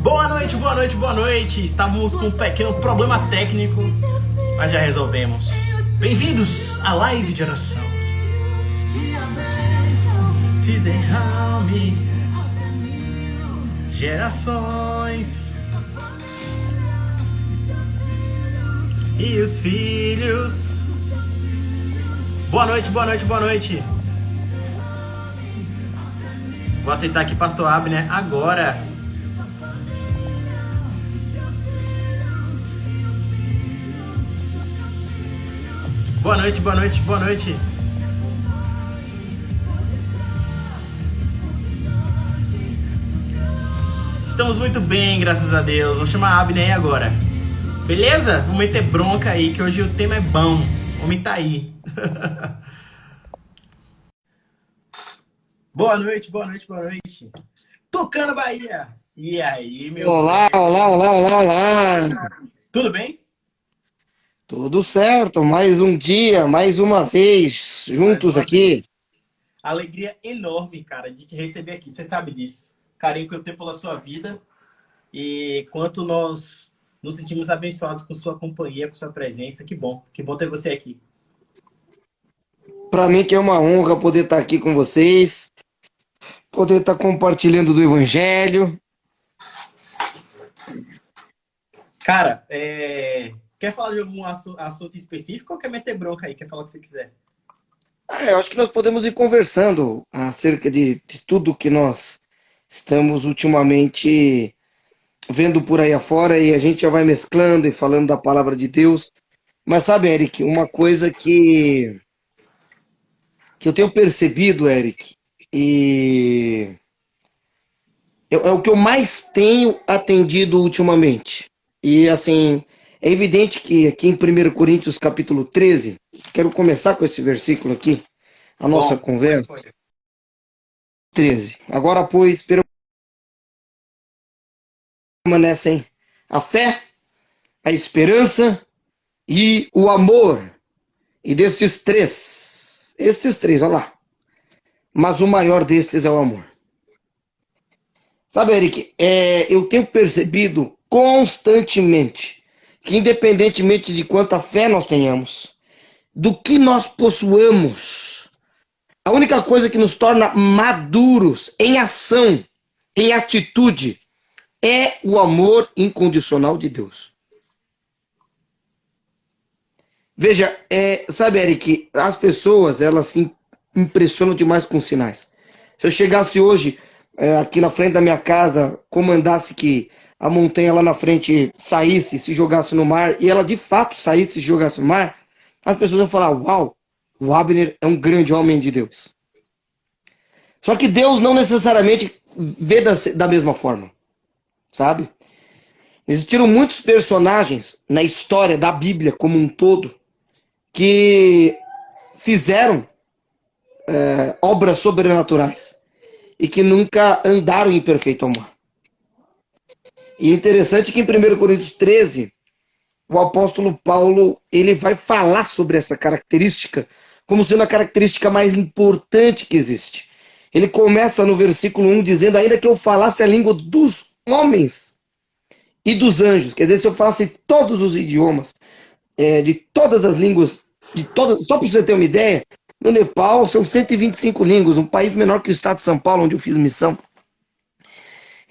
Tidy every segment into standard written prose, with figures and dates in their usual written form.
Boa noite, boa noite, boa noite. Estávamos com um pequeno problema técnico, mas já resolvemos. Bem-vindos à live de oração. Se derrame, gerações e os filhos. Boa noite, boa noite, boa noite. Vou aceitar aqui Pastor Abner agora. Boa noite, boa noite, boa noite. Estamos muito bem, graças a Deus. Vou chamar a Abner aí agora. Beleza? Vou meter bronca aí, que hoje o tema é bom. O homem tá aí. Boa noite, boa noite, boa noite. Tocando Bahia. E aí, meu... Olá, olá, olá, olá, olá. Tudo bem? Tudo certo, mais um dia, mais uma vez, juntos aqui. Alegria enorme, cara, de te receber aqui. Você sabe disso. Carinho que eu tenho pela sua vida e quanto nós nos sentimos abençoados com sua companhia, com sua presença. Que bom ter você aqui. Para mim que é uma honra poder estar aqui com vocês, poder estar compartilhando do Evangelho. Cara, quer falar de algum assunto específico ou quer meter bronca aí? Quer falar o que você quiser? Eu acho que nós podemos ir conversando acerca de tudo que nós estamos ultimamente vendo por aí afora e a gente já vai mesclando e falando da palavra de Deus. Mas sabe, Eric, uma coisa que eu tenho percebido, Eric, e é o que eu mais tenho atendido ultimamente. E assim, é evidente que aqui em 1 Coríntios capítulo 13, quero começar com esse versículo aqui, a nossa Bom, conversa. 13. Agora, pois, permanecem a fé, a esperança e o amor. E esses três, olha lá. Mas o maior destes é o amor. Sabe, Eric, eu tenho percebido constantemente que, independentemente de quanta fé nós tenhamos, do que nós possuamos, a única coisa que nos torna maduros em ação, em atitude, é o amor incondicional de Deus. Veja, sabe, Eric, as pessoas, elas se impressionam demais com sinais. Se eu chegasse hoje aqui na frente da minha casa, comandasse que a montanha lá na frente saísse, se jogasse no mar, e ela de fato saísse e se jogasse no mar, as pessoas vão falar, uau, o Abner é um grande homem de Deus. Só que Deus não necessariamente vê da mesma forma, sabe? Existiram muitos personagens na história da Bíblia como um todo que fizeram obras sobrenaturais e que nunca andaram em perfeito amor. E é interessante que em 1 Coríntios 13, o apóstolo Paulo ele vai falar sobre essa característica como sendo a característica mais importante que existe. Ele começa no versículo 1 dizendo, ainda que eu falasse a língua dos homens e dos anjos, quer dizer, se eu falasse todos os idiomas, de todas as línguas, só para você ter uma ideia, no Nepal são 125 línguas, um país menor que o estado de São Paulo, onde eu fiz missão.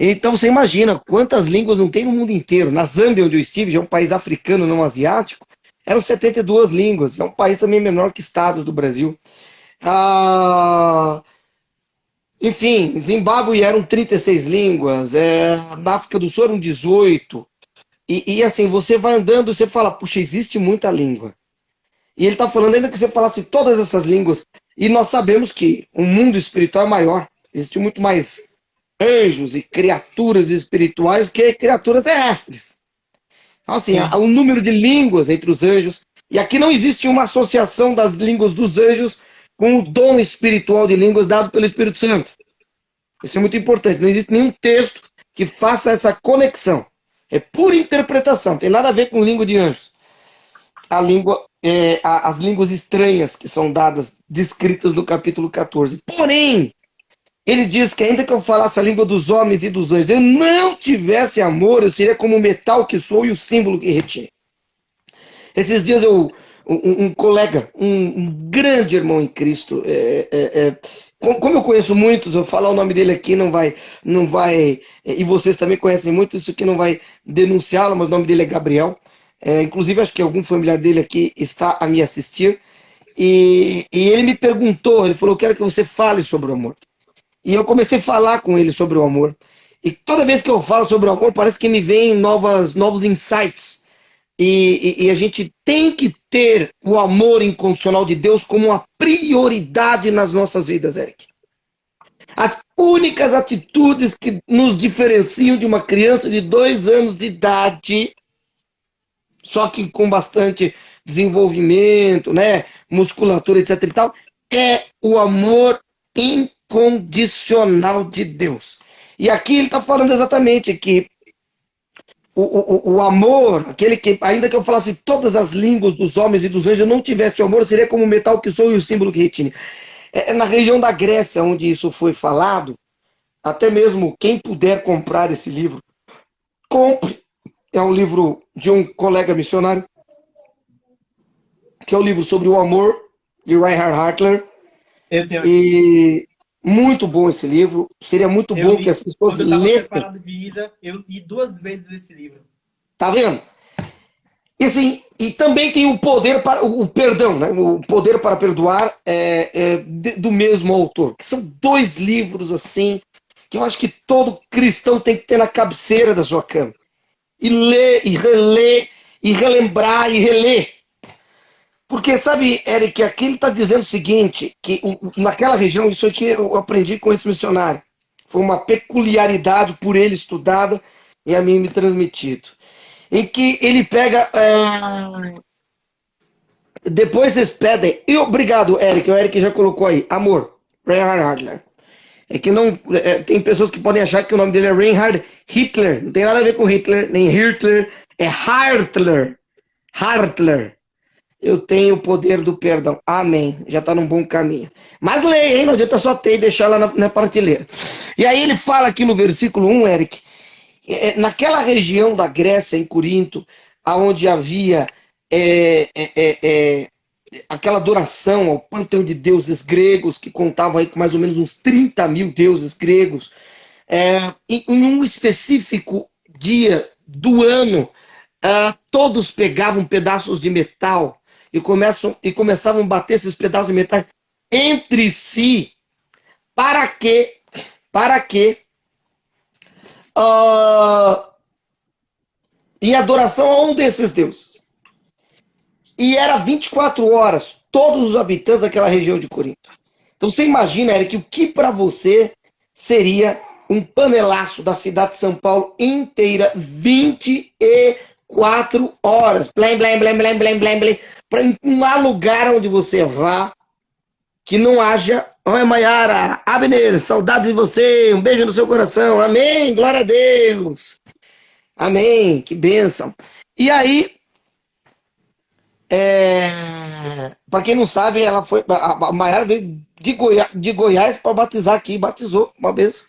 Então você imagina quantas línguas não tem no mundo inteiro. Na Zâmbia, onde eu estive, já é um país africano, não asiático, eram 72 línguas. É um país também menor que estados do Brasil. Enfim, Zimbábue eram 36 línguas, na África do Sul eram 18. E assim, você vai andando e você fala, puxa, existe muita língua. E ele está falando ainda que você falasse todas essas línguas. E nós sabemos que o mundo espiritual é maior. Existe muito mais anjos e criaturas espirituais que criaturas terrestres. Então, assim, há um número de línguas entre os anjos. E aqui não existe uma associação das línguas dos anjos com o dom espiritual de línguas dado pelo Espírito Santo. Isso é muito importante. Não existe nenhum texto que faça essa conexão. É pura interpretação. Tem nada a ver com língua de anjos. As línguas estranhas que são dadas, descritas no capítulo 14. Porém, Ele diz que ainda que eu falasse a língua dos homens e dos anjos, eu não tivesse amor, eu seria como o metal que sou e o símbolo que retine. Esses dias um colega, um grande irmão em Cristo, como eu conheço muitos, eu falar o nome dele aqui não vai, e vocês também conhecem muito, isso aqui não vai denunciá-lo, mas o nome dele é Gabriel. Inclusive, acho que algum familiar dele aqui está a me assistir. E ele me perguntou, ele falou, eu quero que você fale sobre o amor. E eu comecei a falar com ele sobre o amor. E toda vez que eu falo sobre o amor, parece que me vem novos insights. E a gente tem que ter o amor incondicional de Deus como uma prioridade nas nossas vidas, Eric. As únicas atitudes que nos diferenciam de uma criança de 2 anos de idade, só que com bastante desenvolvimento, né, musculatura, etc e tal, é o amor incondicional de Deus. E aqui ele está falando exatamente que o amor, aquele que, ainda que eu falasse todas as línguas dos homens e dos anjos, eu não tivesse o amor, seria como o metal que sou e o símbolo que retine. Na região da Grécia, onde isso foi falado, até mesmo quem puder comprar esse livro, compre. É um livro de um colega missionário, que é o livro sobre o amor, de Reinhard Hartler. Eu tenho aqui. E muito bom esse livro. Seria muito Eu bom que li, as pessoas quando eu estava lessem. separado de Isa, eu li 2 vezes esse livro. Tá vendo? E assim, e também tem o poder para o perdão, né? O poder para perdoar do mesmo autor. Que são 2 livros assim que eu acho que todo cristão tem que ter na cabeceira da sua cama. E ler, e reler, e relembrar, e reler. Porque, sabe, Eric, aqui ele está dizendo o seguinte, que naquela região, isso aqui eu aprendi com esse missionário. Foi uma peculiaridade por ele estudada e a mim me transmitido. Em que ele pega. Depois vocês pedem. E obrigado, Eric. O Eric já colocou aí. Amor. Reinhard Hartler. É que não. Tem pessoas que podem achar que o nome dele é Reinhard Hitler. Não tem nada a ver com Hitler, nem Hitler. É Hartler. Hartler. Eu tenho o poder do perdão. Amém. Já está num bom caminho. Mas leia, hein? Não adianta só ter e deixar lá na prateleira. E aí ele fala aqui no versículo 1, Eric, naquela região da Grécia, em Corinto, onde havia aquela adoração ao panteão de deuses gregos, que contava aí com mais ou menos uns 30 mil deuses gregos, em um específico dia do ano, todos pegavam pedaços de metal e começavam a bater esses pedaços de metal entre si. Para quê? Para quê? Em adoração a um desses deuses. E era 24 horas, todos os habitantes daquela região de Corinto. Então você imagina, Eric, o que para você seria um panelaço da cidade de São Paulo inteira, 24 horas. Blém, blém, blém, blém, blém, blém, blém. Para não há lugar onde você vá que não haja. Oi, Maiara, Abner, saudade de você, um beijo no seu coração, amém, glória a Deus, amém, que bênção. E aí, para quem não sabe, a Maiara veio de Goiás para batizar aqui, batizou, uma bênção.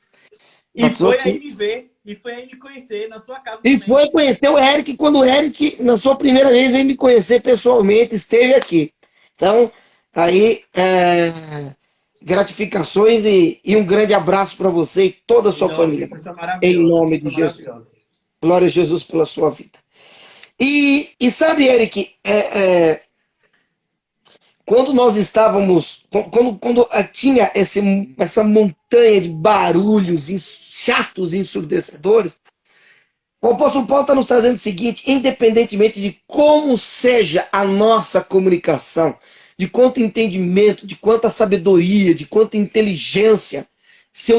E foi aí me ver, e foi aí me conhecer na sua casa E também. foi conhecer o Eric quando o Eric, na sua primeira vez, veio me conhecer pessoalmente, esteve aqui. Então, aí, gratificações e um grande abraço para você e toda a sua família. Em nome de Jesus. Glória a Jesus pela sua vida. E sabe, Eric, quando nós estávamos, quando tinha essa montanha de barulhos chatos e ensurdecedores, o apóstolo Paulo está nos trazendo o seguinte: independentemente de como seja a nossa comunicação, de quanto entendimento, de quanta sabedoria, de quanta inteligência, se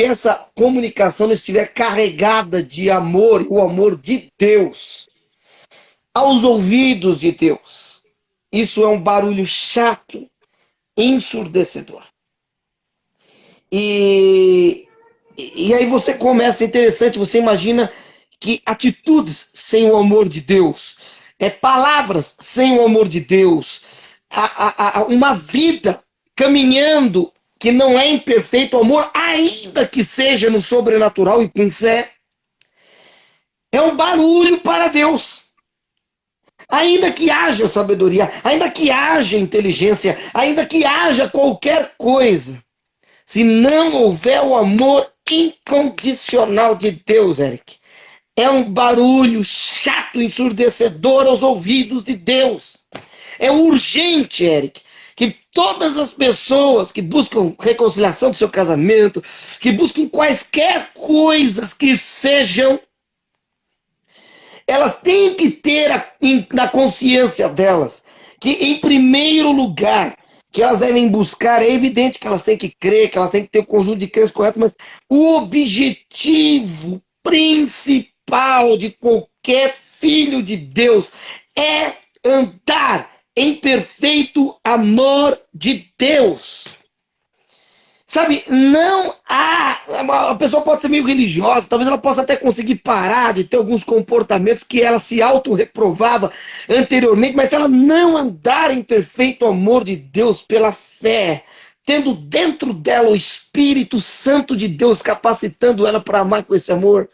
essa comunicação não estiver carregada de amor, o amor de Deus, aos ouvidos de Deus, isso é um barulho chato, ensurdecedor. E aí você começa, interessante, você imagina que atitudes sem o amor de Deus, palavras sem o amor de Deus, uma vida caminhando que não é imperfeito amor, ainda que seja no sobrenatural e com fé, é um barulho para Deus. Ainda que haja sabedoria, ainda que haja inteligência, ainda que haja qualquer coisa, se não houver o amor incondicional de Deus, Eric, é um barulho chato, ensurdecedor aos ouvidos de Deus. É urgente, Eric, que todas as pessoas que buscam reconciliação do seu casamento, que buscam quaisquer coisas que sejam, elas têm que ter na consciência delas que, em primeiro lugar, que elas devem buscar, é evidente que elas têm que crer, que elas têm que ter o conjunto de crenças correto, mas o objetivo principal de qualquer filho de Deus é andar em perfeito amor de Deus. Sabe, não há. A pessoa pode ser meio religiosa, talvez ela possa até conseguir parar de ter alguns comportamentos que ela se auto-reprovava anteriormente, mas se ela não andar em perfeito amor de Deus pela fé, tendo dentro dela o Espírito Santo de Deus capacitando ela para amar com esse amor,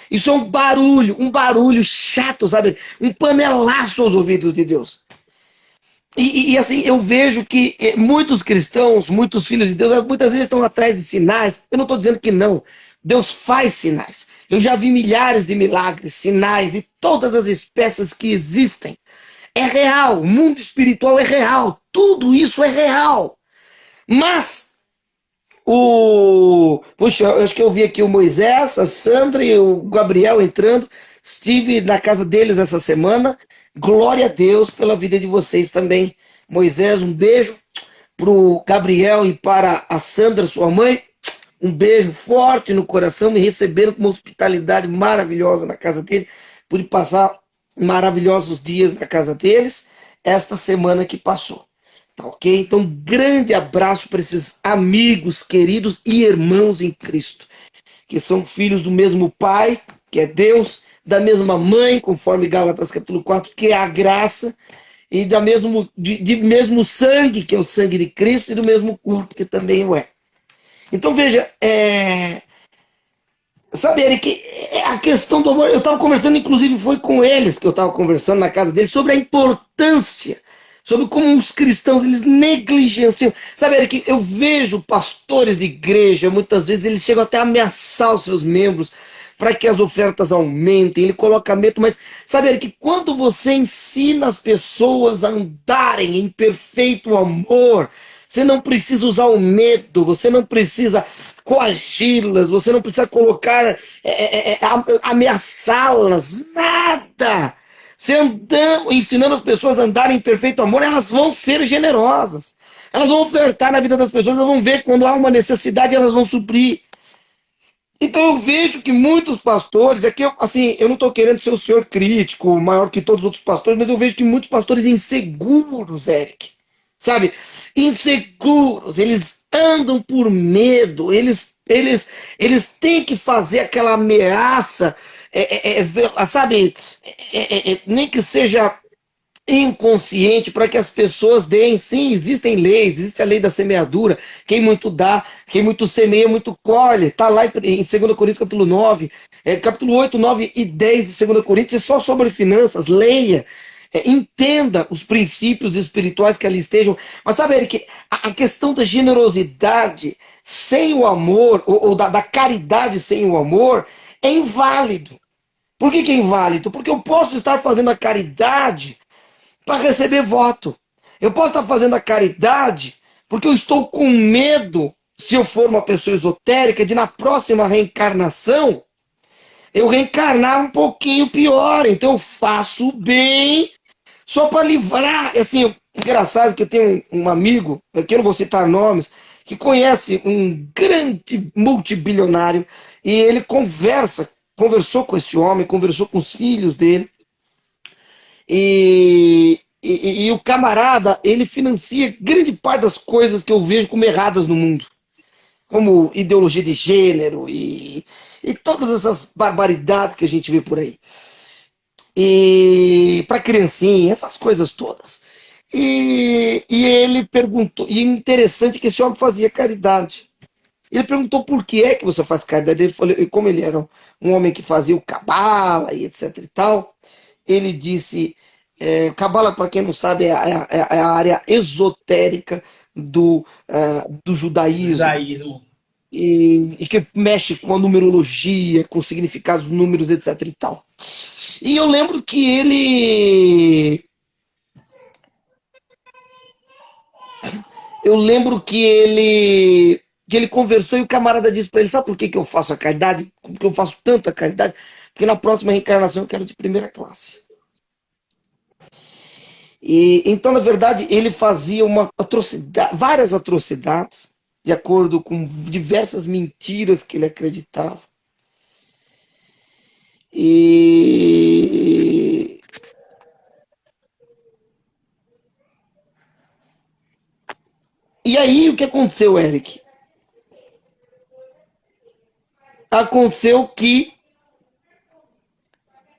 isso é um barulho chato, sabe? Um panelaço aos ouvidos de Deus. E assim, eu vejo que muitos cristãos, muitos filhos de Deus, muitas vezes estão atrás de sinais. Eu não estou dizendo que não. Deus faz sinais. Eu já vi milhares de milagres, sinais de todas as espécies que existem. É real. O mundo espiritual é real. Tudo isso é real. Mas, puxa, eu acho que eu vi aqui o Moisés, a Sandra e o Gabriel entrando. Estive na casa deles essa semana. Glória a Deus pela vida de vocês também. Moisés, um beijo pro Gabriel e para a Sandra, sua mãe. Um beijo forte no coração. Me receberam com uma hospitalidade maravilhosa na casa dele. Pude passar maravilhosos dias na casa deles esta semana que passou. Tá ok? Então, grande abraço para esses amigos, queridos e irmãos em Cristo, que são filhos do mesmo Pai, que é Deus, da mesma mãe, conforme Gálatas capítulo 4, que é a graça, e de mesmo sangue, que é o sangue de Cristo, e do mesmo corpo, que também o é. Então veja, sabe, Eric, a questão do amor, eu estava conversando, inclusive foi com eles que eu estava conversando na casa deles, sobre a importância, sobre como os cristãos, eles negligenciam. Sabe, Eric, eu vejo pastores de igreja, muitas vezes eles chegam até a ameaçar os seus membros, para que as ofertas aumentem, ele coloca medo, mas sabe que quando você ensina as pessoas a andarem em perfeito amor, você não precisa usar o medo, você não precisa coagi-las, você não precisa colocar, ameaçá-las, nada. Você andando, ensinando as pessoas a andarem em perfeito amor, elas vão ser generosas, elas vão ofertar na vida das pessoas, elas vão ver quando há uma necessidade, elas vão suprir. Então eu vejo que muitos pastores, eu não estou querendo ser o senhor crítico, maior que todos os outros pastores, mas eu vejo que muitos pastores inseguros, Eric, sabe? Inseguros, eles andam por medo, eles têm que fazer aquela ameaça, sabe? Nem que seja inconsciente para que as pessoas deem. Sim, existem leis, existe a lei da semeadura, quem muito dá, quem muito semeia, muito colhe, está lá em 2 Coríntios capítulo 9, capítulo 8, 9 e 10 de 2 Coríntios, é só sobre finanças, leia, entenda os princípios espirituais que ali estejam, mas sabe, Eric, a questão da generosidade sem o amor, ou da caridade sem o amor, é inválido. Por que é inválido? Porque eu posso estar fazendo a caridade para receber voto. Eu posso estar fazendo a caridade porque eu estou com medo, se eu for uma pessoa esotérica, de na próxima reencarnação eu reencarnar um pouquinho pior. Então eu faço bem só para livrar. Assim, engraçado que eu tenho um amigo, aqui eu não vou citar nomes, que conhece um grande multibilionário e ele conversou com esse homem, conversou com os filhos dele. E o camarada, ele financia grande parte das coisas que eu vejo como erradas no mundo. Como ideologia de gênero e todas essas barbaridades que a gente vê por aí. E para criancinha, essas coisas todas. E ele perguntou, e interessante que esse homem fazia caridade. Ele perguntou por que é que você faz caridade. Ele falou, e como ele era um homem que fazia o cabala e etc e tal, ele disse, cabala, para quem não sabe, é a área esotérica do judaísmo. Judaísmo. E que mexe com a numerologia, com significados, números, etc e tal. E eu lembro que ele conversou e o camarada disse para ele: sabe por que que eu faço a caridade? Porque eu faço tanto a caridade? Porque na próxima reencarnação eu quero de primeira classe. E então, na verdade, ele fazia várias atrocidades, de acordo com diversas mentiras que ele acreditava. E, e aí o que aconteceu, Eric? Aconteceu que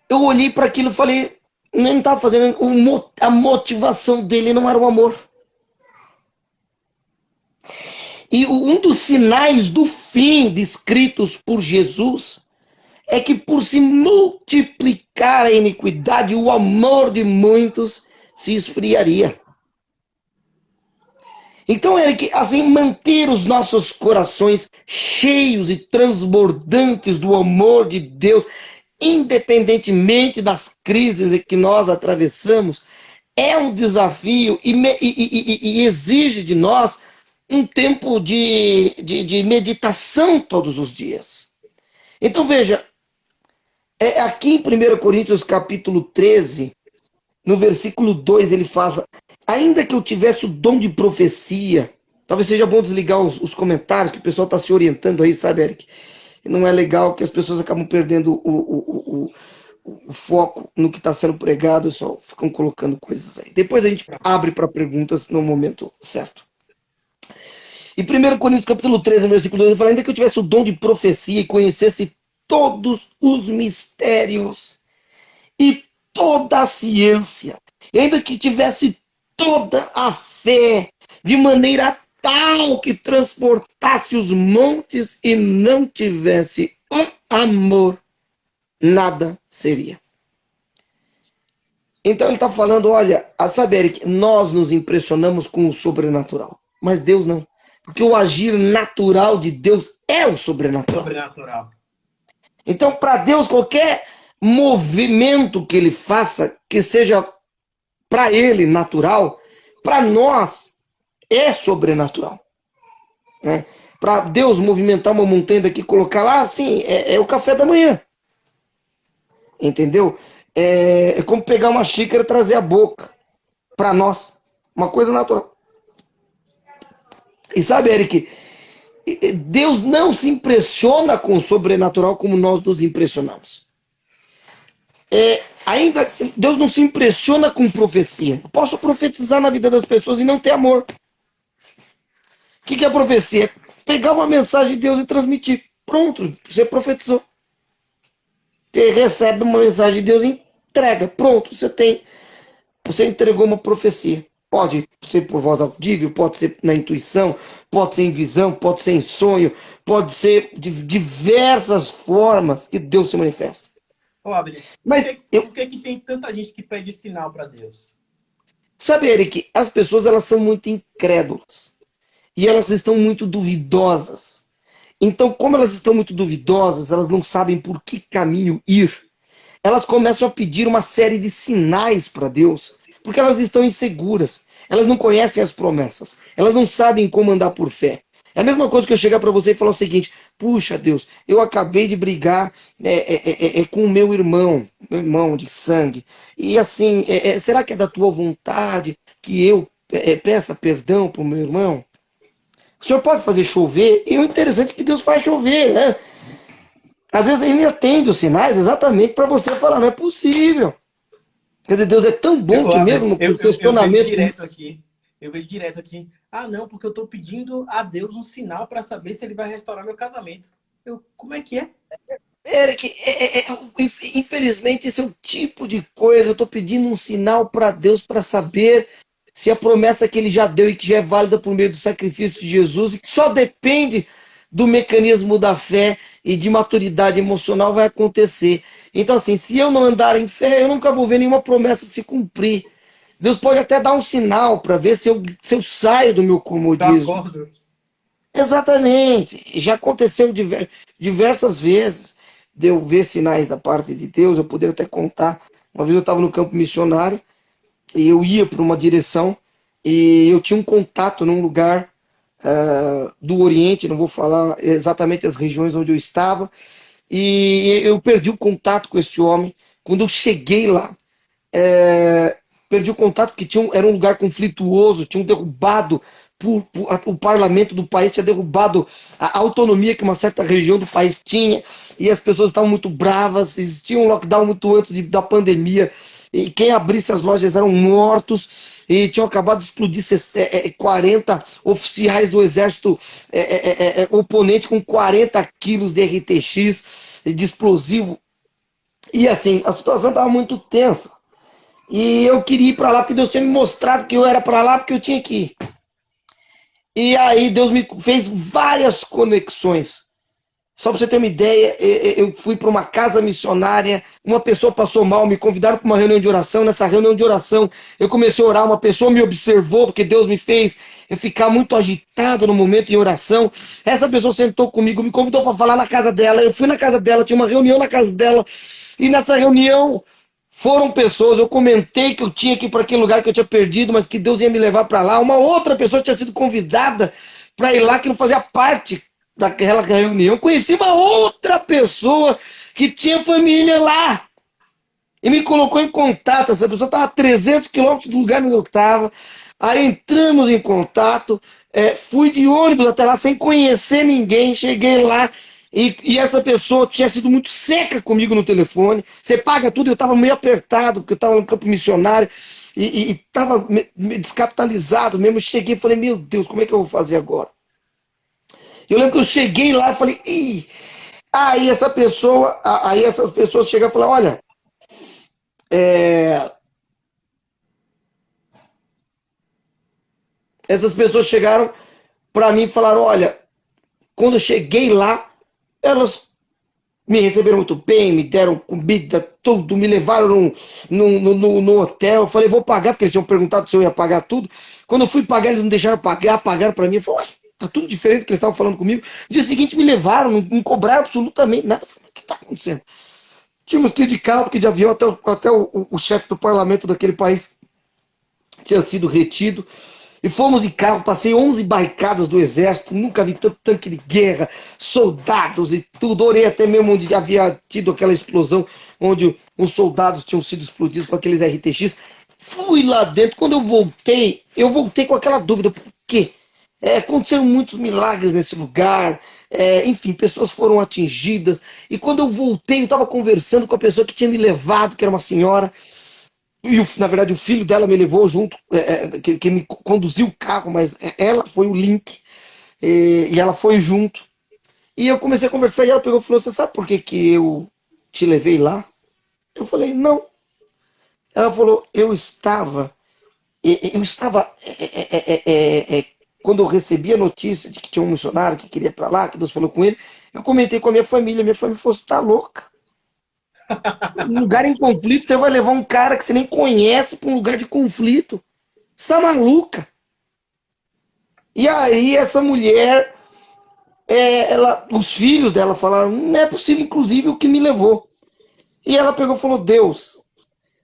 eu olhei para aquilo e falei, não estava fazendo, a motivação dele não era o amor. E um dos sinais do fim descritos por Jesus é que por se multiplicar a iniquidade, o amor de muitos se esfriaria. Então, Eric, assim, manter os nossos corações cheios e transbordantes do amor de Deus, independentemente das crises que nós atravessamos, é um desafio e exige de nós um tempo de meditação todos os dias. Então, veja, aqui em 1 Coríntios capítulo 13, no versículo 2, ele fala: ainda que eu tivesse o dom de profecia, talvez seja bom desligar os comentários, que o pessoal está se orientando aí, sabe, Eric? Não é legal que as pessoas acabam perdendo o foco no que está sendo pregado e só ficam colocando coisas aí. Depois a gente abre para perguntas no momento certo. Em 1 Coríntios capítulo 13, versículo 2, ele fala: ainda que eu tivesse o dom de profecia e conhecesse todos os mistérios e toda a ciência, e ainda que tivesse toda a fé, de maneira tal que transportasse os montes e não tivesse o amor, nada seria. Então ele está falando, olha, a saber que nós nos impressionamos com o sobrenatural, mas Deus não. Porque o agir natural de Deus é o sobrenatural. Sobrenatural. Então, para Deus, qualquer movimento que ele faça, que seja para ele natural, para nós é sobrenatural. Né? Para Deus movimentar uma montanha daqui e colocar lá, sim, é o café da manhã. Entendeu? É como pegar uma xícara e trazer a boca. Para nós, uma coisa natural. E sabe, Eric, Deus não se impressiona com o sobrenatural como nós nos impressionamos. Ainda Deus não se impressiona com profecia. Eu posso profetizar na vida das pessoas e não ter amor. O que é profecia? Pegar uma mensagem de Deus e transmitir. Pronto, você profetizou. Você recebe uma mensagem de Deus e entrega. Pronto, você entregou uma profecia. Pode ser por voz audível, pode ser na intuição, pode ser em visão, pode ser em sonho, pode ser de diversas formas que Deus se manifesta. Ô, Abner, Mas por que que tem tanta gente que pede sinal para Deus? sabe, Eric, as pessoas elas são muito incrédulas e elas estão muito duvidosas. Então, como elas estão muito duvidosas, elas não sabem por que caminho ir. Elas começam a pedir uma série de sinais para Deus, porque elas estão inseguras. Elas não conhecem as promessas. Elas não sabem como andar por fé. É a mesma coisa que eu chegar para você e falar o seguinte: puxa, Deus, eu acabei de brigar com o meu irmão de sangue. E assim, será que é da tua vontade que eu peça perdão para o meu irmão? O senhor pode fazer chover? E o interessante é que Deus faz chover, né? Às vezes ele atende os sinais exatamente para você falar: não é possível. Quer dizer, Deus é tão bom que mesmo com Eu vejo questionamento. direto aqui. Eu vejo direto aqui. Ah, não, porque eu estou pedindo a Deus um sinal para saber se ele vai restaurar meu casamento. Como é que é? Eric, infelizmente esse é o tipo de coisa. Eu estou pedindo um sinal para Deus para saber se a promessa que ele já deu e que já é válida por meio do sacrifício de Jesus e que só depende do mecanismo da fé e de maturidade emocional vai acontecer. Então, assim, se eu não andar em fé, eu nunca vou ver nenhuma promessa se cumprir. Deus pode até dar um sinal para ver se eu saio do meu Eu comodismo. acordo. Exatamente. Já aconteceu diversas vezes de eu ver sinais da parte de Deus. Eu poderia até contar. Uma vez eu estava no campo missionário e eu ia para uma direção e eu tinha um contato num lugar do Oriente, não vou falar exatamente as regiões onde eu estava, e eu perdi o contato com esse homem. Quando eu cheguei lá, perdi o contato porque era um lugar conflituoso, tinham derrubado, o parlamento do país tinha derrubado a autonomia que uma certa região do país tinha, e as pessoas estavam muito bravas, existia um lockdown muito antes da pandemia, e quem abrisse as lojas eram mortos, e tinham acabado de explodir 40 oficiais do exército oponente com 40 quilos de RTX, de explosivo, e assim, a situação estava muito tensa. E eu queria ir para lá porque Deus tinha me mostrado que eu era para lá porque eu tinha que ir. E aí Deus me fez várias conexões. Só para você ter uma ideia, eu fui para uma casa missionária, uma pessoa passou mal, me convidaram para uma reunião de oração. Nessa reunião de oração, eu comecei a orar, uma pessoa me observou, porque Deus me fez eu ficar muito agitado no momento em oração. Essa pessoa sentou comigo, me convidou para falar na casa dela. Eu fui na casa dela, tinha uma reunião na casa dela, e nessa reunião foram pessoas, eu comentei que eu tinha que ir para aquele lugar que eu tinha perdido, mas que Deus ia me levar para lá. Uma outra pessoa tinha sido convidada para ir lá, que não fazia parte daquela reunião. Conheci uma outra pessoa que tinha família lá e me colocou em contato. Essa pessoa estava a 300 quilômetros do lugar onde eu estava. Aí entramos em contato, fui de ônibus até lá sem conhecer ninguém, cheguei lá. E essa pessoa tinha sido muito seca comigo no telefone. Você paga tudo, eu estava meio apertado, porque eu estava no campo missionário e estava descapitalizado mesmo. Eu cheguei e falei, meu Deus, como é que eu vou fazer agora? Eu lembro que eu cheguei lá e falei, ih! Aí essas pessoas chegaram e falaram, olha, essas pessoas chegaram para mim e falaram, olha, quando eu cheguei lá, elas me receberam muito bem, me deram comida, tudo, me levaram no hotel. Eu falei, vou pagar, porque eles tinham perguntado se eu ia pagar tudo. Quando eu fui pagar, eles não deixaram pagar, pagaram para mim. Eu falei, tá tudo diferente do que eles estavam falando comigo. No dia seguinte me levaram, não cobraram absolutamente nada. Eu falei, o que está acontecendo? Tínhamos que ir de carro, porque de avião até o chefe do parlamento daquele país tinha sido retido. E fomos em carro, passei 11 barricadas do exército, nunca vi tanto tanque de guerra, soldados e tudo. Orei até mesmo onde havia tido aquela explosão, onde os soldados tinham sido explodidos com aqueles RTX. Fui lá dentro, quando eu voltei com aquela dúvida, por quê? Aconteceram muitos milagres nesse lugar, enfim, pessoas foram atingidas. E quando eu voltei, eu estava conversando com a pessoa que tinha me levado, que era uma senhora. E, na verdade, o filho dela me levou junto, que me conduziu o carro, mas ela foi o link, e ela foi junto. E eu comecei a conversar e ela pegou e falou, você sabe por que que eu te levei lá? Eu falei, não. Ela falou, quando eu recebi a notícia de que tinha um missionário que queria ir para lá, que Deus falou com ele, eu comentei com a minha família falou, você tá louca. Um lugar em conflito, você vai levar um cara que você nem conhece para um lugar de conflito. Você tá maluca? E aí essa mulher, os filhos dela falaram, não é possível, inclusive o que me levou. E ela pegou e falou, Deus,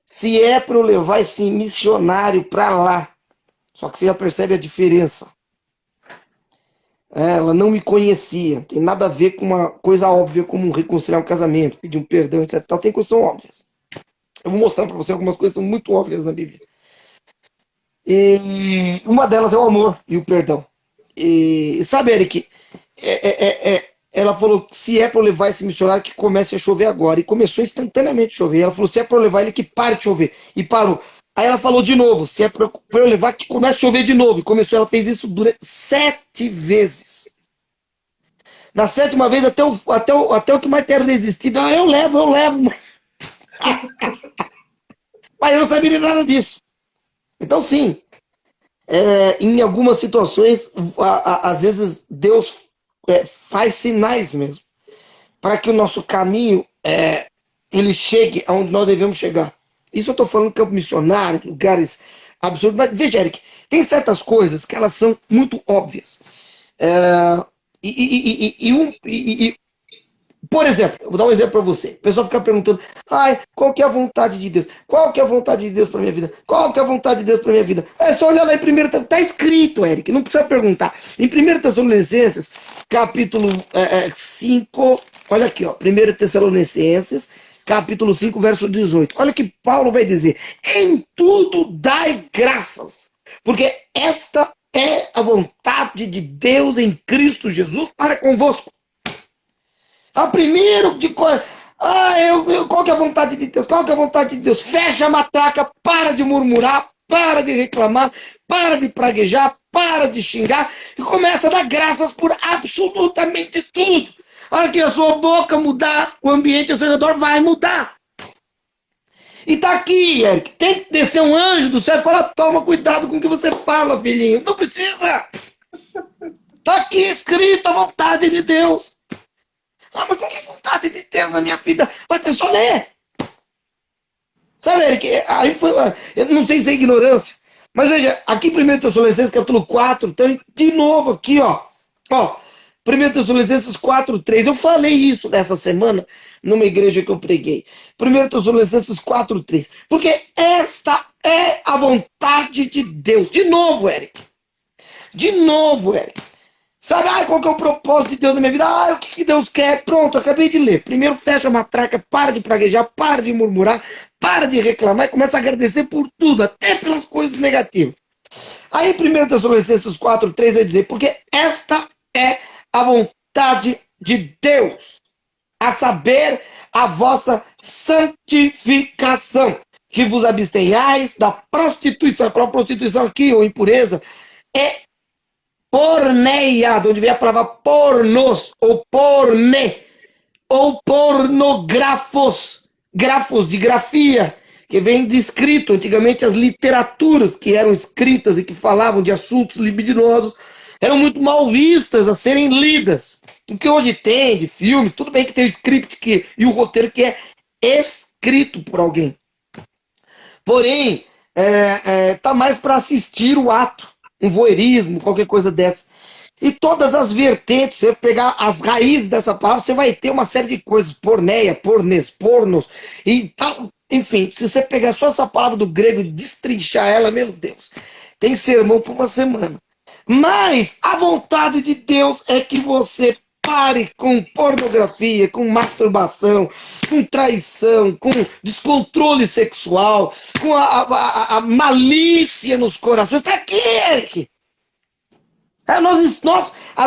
se é para eu levar esse missionário para lá, só que você já percebe a diferença. Ela não me conhecia, tem nada a ver com uma coisa óbvia como reconciliar um casamento, pedir um perdão, etc. Tem coisas que são óbvias. Eu vou mostrar para você algumas coisas que são muito óbvias na Bíblia. E uma delas é o amor e o perdão. E sabe, Eric, ela falou que se é para eu levar esse missionário que comece a chover agora. E começou instantaneamente a chover. Ela falou, se é para eu levar ele que pare de chover. E parou. Aí ela falou de novo, se é para eu levar que comece a chover de novo. E começou, ela fez isso durante 7 vezes. Na 7ª vez, até o que mais ter resistido, eu levo. Mas eu não sabia de nada disso. Então, sim, em algumas situações, às vezes Deus faz sinais mesmo, para que o nosso caminho ele chegue aonde nós devemos chegar. Isso eu estou falando de campo missionário, lugares absurdos. Mas veja, Eric, tem certas coisas que elas são muito óbvias. É, por exemplo, eu vou dar um exemplo para você. O pessoal fica perguntando: ai, qual que é a vontade de Deus? Qual que é a vontade de Deus para minha vida? Qual que é a vontade de Deus para minha vida? É só olhar lá em 1. Está escrito, Eric, não precisa perguntar. Em 1 Tessalonicenses, capítulo 5, olha aqui, ó, 1 Tessalonicenses, capítulo 5, verso 18. Olha o que Paulo vai dizer: em tudo dai graças, porque esta é a vontade de Deus em Cristo Jesus para convosco. A primeiro de coisa. Qual que é a vontade de Deus? Qual que é a vontade de Deus? Fecha a matraca, para de murmurar, para de reclamar, para de praguejar, para de xingar e começa a dar graças por absolutamente tudo. A hora que a sua boca mudar, o ambiente ao seu redor vai mudar. E tá aqui, Eric. Tem que descer um anjo do céu e falar: toma cuidado com o que você fala, filhinho. Não precisa. Tá aqui escrito a vontade de Deus. Mas qual que é a vontade de Deus na minha vida? Vai ter só ler. Sabe, Eric? Aí foi, eu não sei se é ignorância, mas veja, aqui em 1 Tessalonicenses capítulo 4, então, de novo aqui, ó. 1 Tessalonicenses 4, 3. Eu falei isso nessa semana numa igreja que eu preguei. 1 Tessalonicenses 4, 3. Porque esta é a vontade de Deus. De novo, Eric. De novo, Eric. Sabe, qual que é o propósito de Deus na minha vida? O que Deus quer? Pronto, acabei de ler. Primeiro fecha a matraca, para de praguejar, para de murmurar, para de reclamar e começa a agradecer por tudo, até pelas coisas negativas. Aí 1 Tessalonicenses 4, 3 vai dizer: porque esta é a vontade de Deus, a saber, a vossa santificação, que vos abstenhais da prostituição. A prostituição aqui, ou impureza, é porneia, de onde vem a palavra pornos, ou porne, ou pornografos, grafos de grafia, que vem de escrito. Antigamente as literaturas que eram escritas e que falavam de assuntos libidinosos eram muito mal vistas a serem lidas. O que hoje tem de filmes, tudo bem que tem o script e o roteiro que é escrito por alguém. Porém, tá mais para assistir o ato, um voyeurismo, qualquer coisa dessa. E todas as vertentes, você pegar as raízes dessa palavra, você vai ter uma série de coisas: porneia, pornes, pornos e tal. Enfim, se você pegar só essa palavra do grego e destrinchar ela, meu Deus, tem sermão por uma semana. Mas a vontade de Deus é que você pare com pornografia, com masturbação, com traição, com descontrole sexual, com a malícia nos corações. Está aqui, Eric. A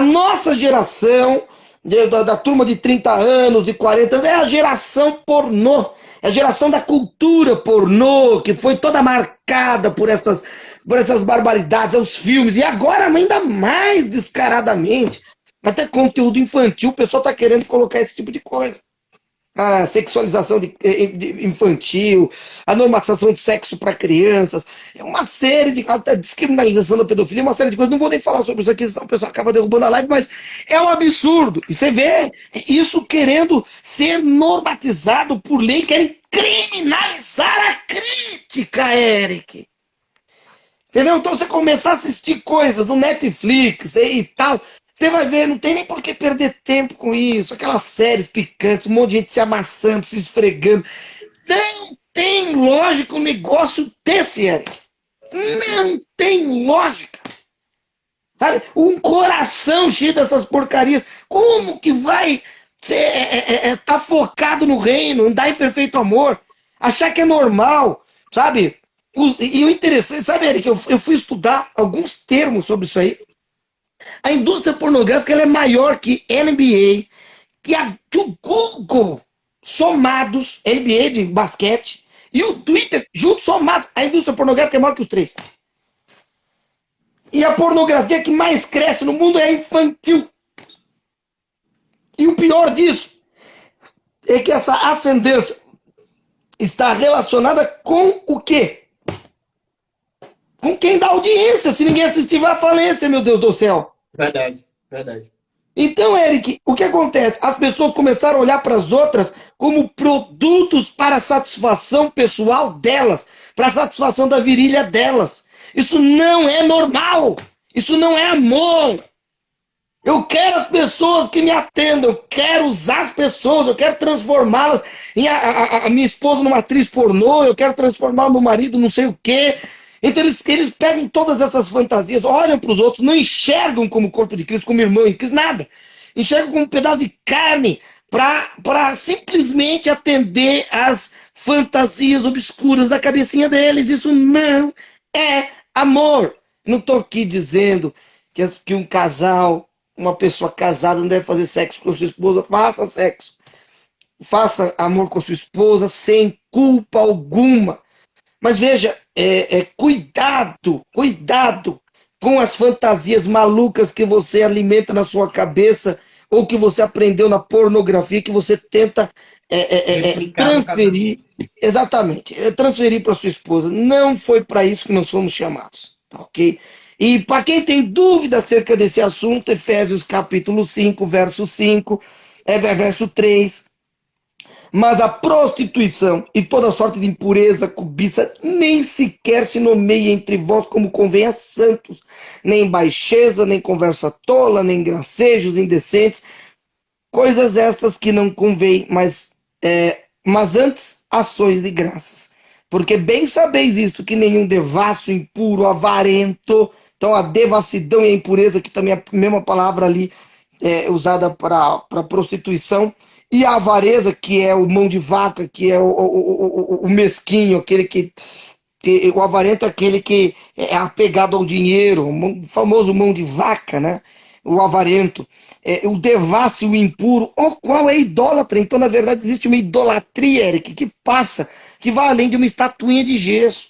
nossa geração, da turma de 30 anos, de 40 anos, é a geração pornô. É a geração da cultura pornô, que foi toda marcada por essas barbaridades, os filmes. E agora ainda mais descaradamente, até conteúdo infantil, o pessoal está querendo colocar esse tipo de coisa. A sexualização infantil, a normalização de sexo para crianças, uma série de... a descriminalização da pedofilia, uma série de coisas. Não vou nem falar sobre isso aqui, senão o pessoal acaba derrubando a live, mas é um absurdo. E você vê isso querendo ser normatizado por lei, querem criminalizar a crítica, Eric. Entendeu? Então você começar a assistir coisas no Netflix e tal, você vai ver, não tem nem por que perder tempo com isso. Aquelas séries picantes, um monte de gente se amassando, se esfregando. Não tem lógica um negócio desse, Eric. Não tem lógica. Sabe? Um coração cheio dessas porcarias. Como que vai tá focado no reino, andar em perfeito amor, achar que é normal, sabe? E o interessante, sabe, Eric, eu fui estudar alguns termos sobre isso aí. A indústria pornográfica ela é maior que NBA, que o Google, somados, NBA de basquete, e o Twitter, juntos somados. A indústria pornográfica é maior que os três. E a pornografia que mais cresce no mundo é a infantil. E o pior disso é que essa ascendência está relacionada com o quê? com quem dá audiência. Se ninguém assistir, vai à falência, meu Deus do céu. Verdade, verdade. Então, Eric, o que acontece? As pessoas começaram a olhar para as outras como produtos para a satisfação pessoal delas, para a satisfação da virilha delas. Isso não é normal. Isso não é amor. Eu quero as pessoas que me atendam, eu quero usar as pessoas, eu quero transformá-las em a minha esposa numa atriz pornô, eu quero transformar o meu marido não sei o quê. Então eles pegam todas essas fantasias, olham para os outros, não enxergam como corpo de Cristo, como irmão em Cristo, nada. Enxergam como um pedaço de carne para simplesmente atender às fantasias obscuras da cabecinha deles. Isso não é amor. Não estou aqui dizendo que um casal, uma pessoa casada não deve fazer sexo com sua esposa. Faça sexo. Faça amor com sua esposa sem culpa alguma. Mas veja, cuidado com as fantasias malucas que você alimenta na sua cabeça ou que você aprendeu na pornografia, que você tenta Replicar no transferir. casamento. Exatamente, transferir para sua esposa. Não foi para isso que nós fomos chamados, tá ok? E para quem tem dúvida acerca desse assunto, Efésios capítulo 5, verso 5, verso 3. Mas a prostituição e toda sorte de impureza, cobiça, nem sequer se nomeia entre vós como convém a santos, nem baixeza, nem conversa tola, nem gracejos indecentes, coisas estas que não convém, mas antes ações de graças. Porque bem sabeis isto, que nenhum devasso, impuro, avarento, então a devassidão e a impureza, que também é a mesma palavra ali usada para prostituição, e a avareza, que é o mão de vaca, que é o mesquinho, aquele que o avarento é aquele que é apegado ao dinheiro, o famoso mão de vaca, né? O avarento, o devasso e o impuro, o qual é idólatra. Então, na verdade, existe uma idolatria, Eric, que passa, que vai além de uma estatuinha de gesso.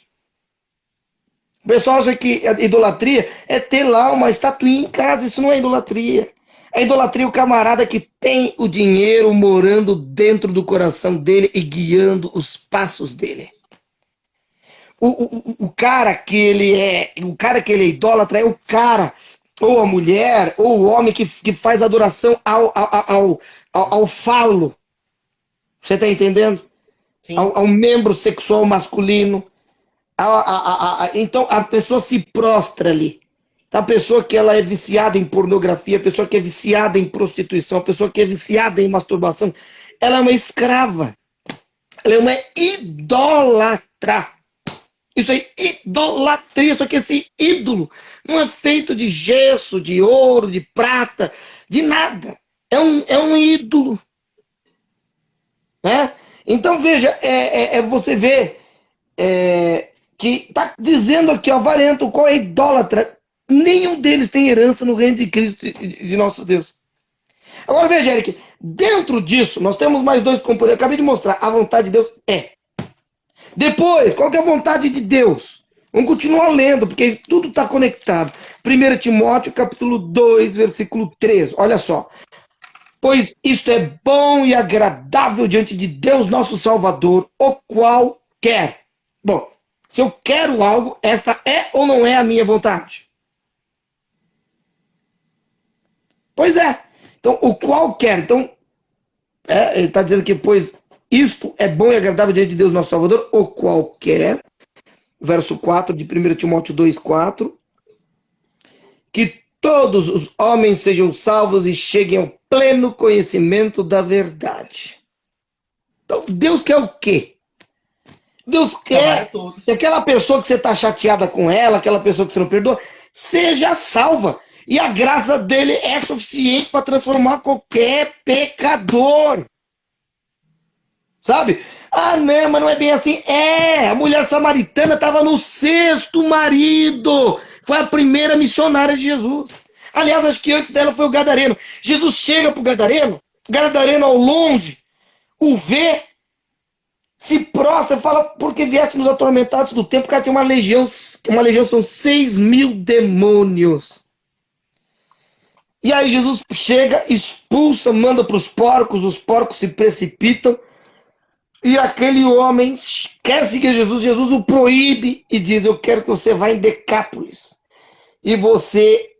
O pessoal acha que a idolatria é ter lá uma estatuinha em casa. Isso não é idolatria. A idolatria é o camarada que tem o dinheiro morando dentro do coração dele e guiando os passos dele. O cara que ele é idólatra é o cara, ou a mulher, ou o homem que faz adoração ao falo. Você está entendendo? Sim. Ao membro sexual masculino. Então a pessoa se prostra ali. A pessoa que ela é viciada em pornografia, a pessoa que é viciada em prostituição, a pessoa que é viciada em masturbação, ela é uma escrava. Ela é uma idólatra. Isso é idolatria, só que esse ídolo não é feito de gesso, de ouro, de prata, de nada. É um ídolo. Né? Então veja, você vê que está dizendo aqui, ó, avarento, qual é idólatra? Nenhum deles tem herança no reino de Cristo, de nosso Deus. Agora veja, Eric, dentro disso, nós temos mais dois componentes. Eu acabei de mostrar, a vontade de Deus é. Depois, qual que é a vontade de Deus? Vamos continuar lendo, porque tudo está conectado. 1 Timóteo, capítulo 2, versículo 13. Olha só. Pois isto é bom e agradável diante de Deus, nosso Salvador, o qual quer. Bom, se eu quero algo, esta é ou não é a minha vontade? Pois é. Então, o qual quer. Então, ele está dizendo que, pois isto é bom e agradável diante de Deus, nosso Salvador, o qual quer. Verso 4 de 1 Timóteo 2,4. Que todos os homens sejam salvos e cheguem ao pleno conhecimento da verdade. Então, Deus quer o quê? Deus quer que aquela pessoa que você está chateada com ela, aquela pessoa que você não perdoa, seja salva. E a graça dele é suficiente para transformar qualquer pecador. Sabe? Ah, não, mas não é bem assim. A mulher samaritana estava no sexto marido. Foi a primeira missionária de Jesus. Aliás, acho que antes dela foi o gadareno. Jesus chega para o gadareno ao longe, o vê, se prostra e fala, porque vieste nos atormentados do tempo. O cara tem uma legião são 6.000 demônios. E aí Jesus chega, expulsa, manda para os porcos se precipitam. E aquele homem quer seguir Jesus, Jesus o proíbe e diz: eu quero que você vá em Decápolis e você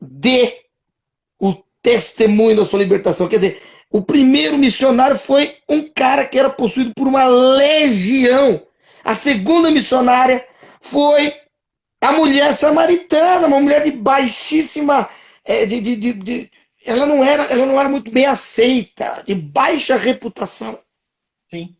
dê o testemunho da sua libertação. Quer dizer, o primeiro missionário foi um cara que era possuído por uma legião. A segunda missionária foi a mulher samaritana, uma mulher de baixíssima. Ela não era muito bem aceita, de baixa reputação. Sim.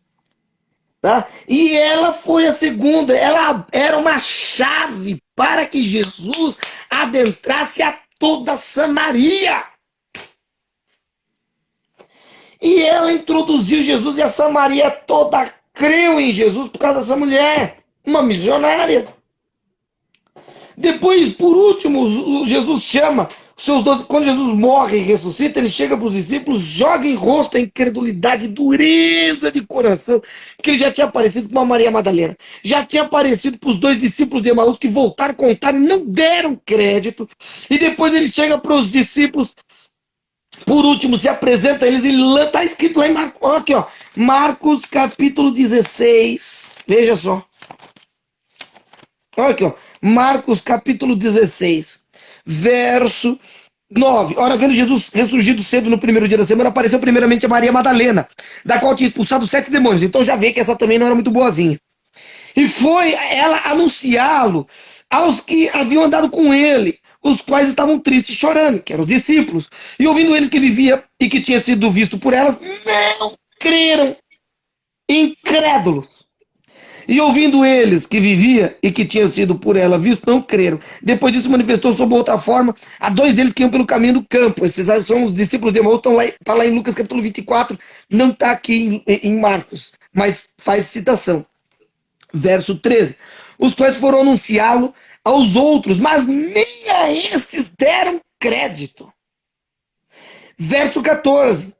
Tá? E ela foi a segunda, ela era uma chave para que Jesus adentrasse a toda Samaria. E ela introduziu Jesus e a Samaria toda creu em Jesus por causa dessa mulher, uma missionária. Depois, por último, Jesus chama os seus 12. Quando Jesus morre e ressuscita, ele chega para os discípulos, joga em rosto a incredulidade, dureza de coração, porque ele já tinha aparecido para Maria Madalena, já tinha aparecido para os 2 discípulos de Emaús que voltaram, contaram e não deram crédito. E depois ele chega para os discípulos, por último, se apresenta a eles, e está escrito lá em Marcos, aqui, ó, Marcos capítulo 16, veja só. Olha aqui, ó. Marcos capítulo 16, verso 9. Ora, vendo Jesus ressurgido cedo no primeiro dia da semana, apareceu primeiramente a Maria Madalena, da qual tinha expulsado 7 demônios. Então já vê que essa também não era muito boazinha. E foi ela anunciá-lo aos que haviam andado com ele, os quais estavam tristes, chorando, que eram os discípulos. E ouvindo eles que vivia e que tinha sido visto por elas, não creram, incrédulos. E ouvindo eles que vivia e que tinha sido por ela visto, não creram. Depois disso manifestou sob outra forma a 2 deles que iam pelo caminho do campo. Esses são os discípulos de Emaús, está lá em Lucas capítulo 24, não está aqui em Marcos, mas faz citação. Verso 13. Os quais foram anunciá-lo aos outros, mas nem a estes deram crédito. Verso 14.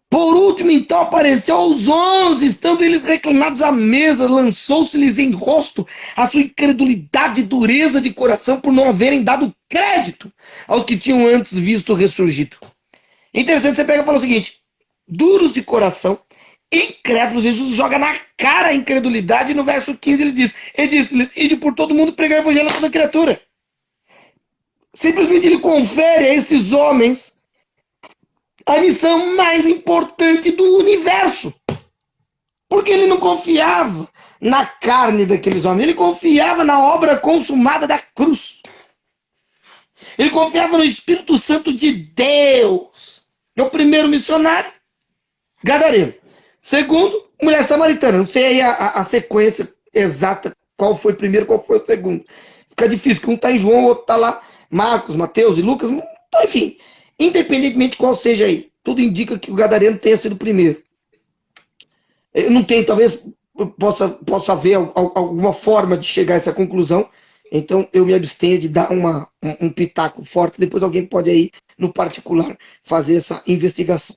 Por último, então, apareceu aos 11, estando eles reclinados à mesa, lançou-se-lhes em rosto a sua incredulidade e dureza de coração por não haverem dado crédito aos que tinham antes visto o ressurgido. Interessante, você pega e fala o seguinte: duros de coração, incrédulos. Jesus joga na cara a incredulidade, e no verso 15 ele disse-lhes: ide por todo mundo pregar o evangelho a toda criatura. Simplesmente ele confere a esses homens a missão mais importante do universo. Porque ele não confiava na carne daqueles homens, ele confiava na obra consumada da cruz. Ele confiava no Espírito Santo de Deus. É o primeiro missionário, gadareno. Segundo, mulher samaritana. Não sei aí a sequência exata, qual foi o primeiro, qual foi o segundo. Fica difícil, porque um está em João, o outro está lá, Marcos, Mateus e Lucas. Então, enfim, independentemente de qual seja aí, tudo indica que o gadareno tenha sido o primeiro. Eu não tenho, talvez possa haver alguma forma de chegar a essa conclusão, então eu me abstenho de dar um pitaco forte, depois alguém pode aí, no particular, fazer essa investigação.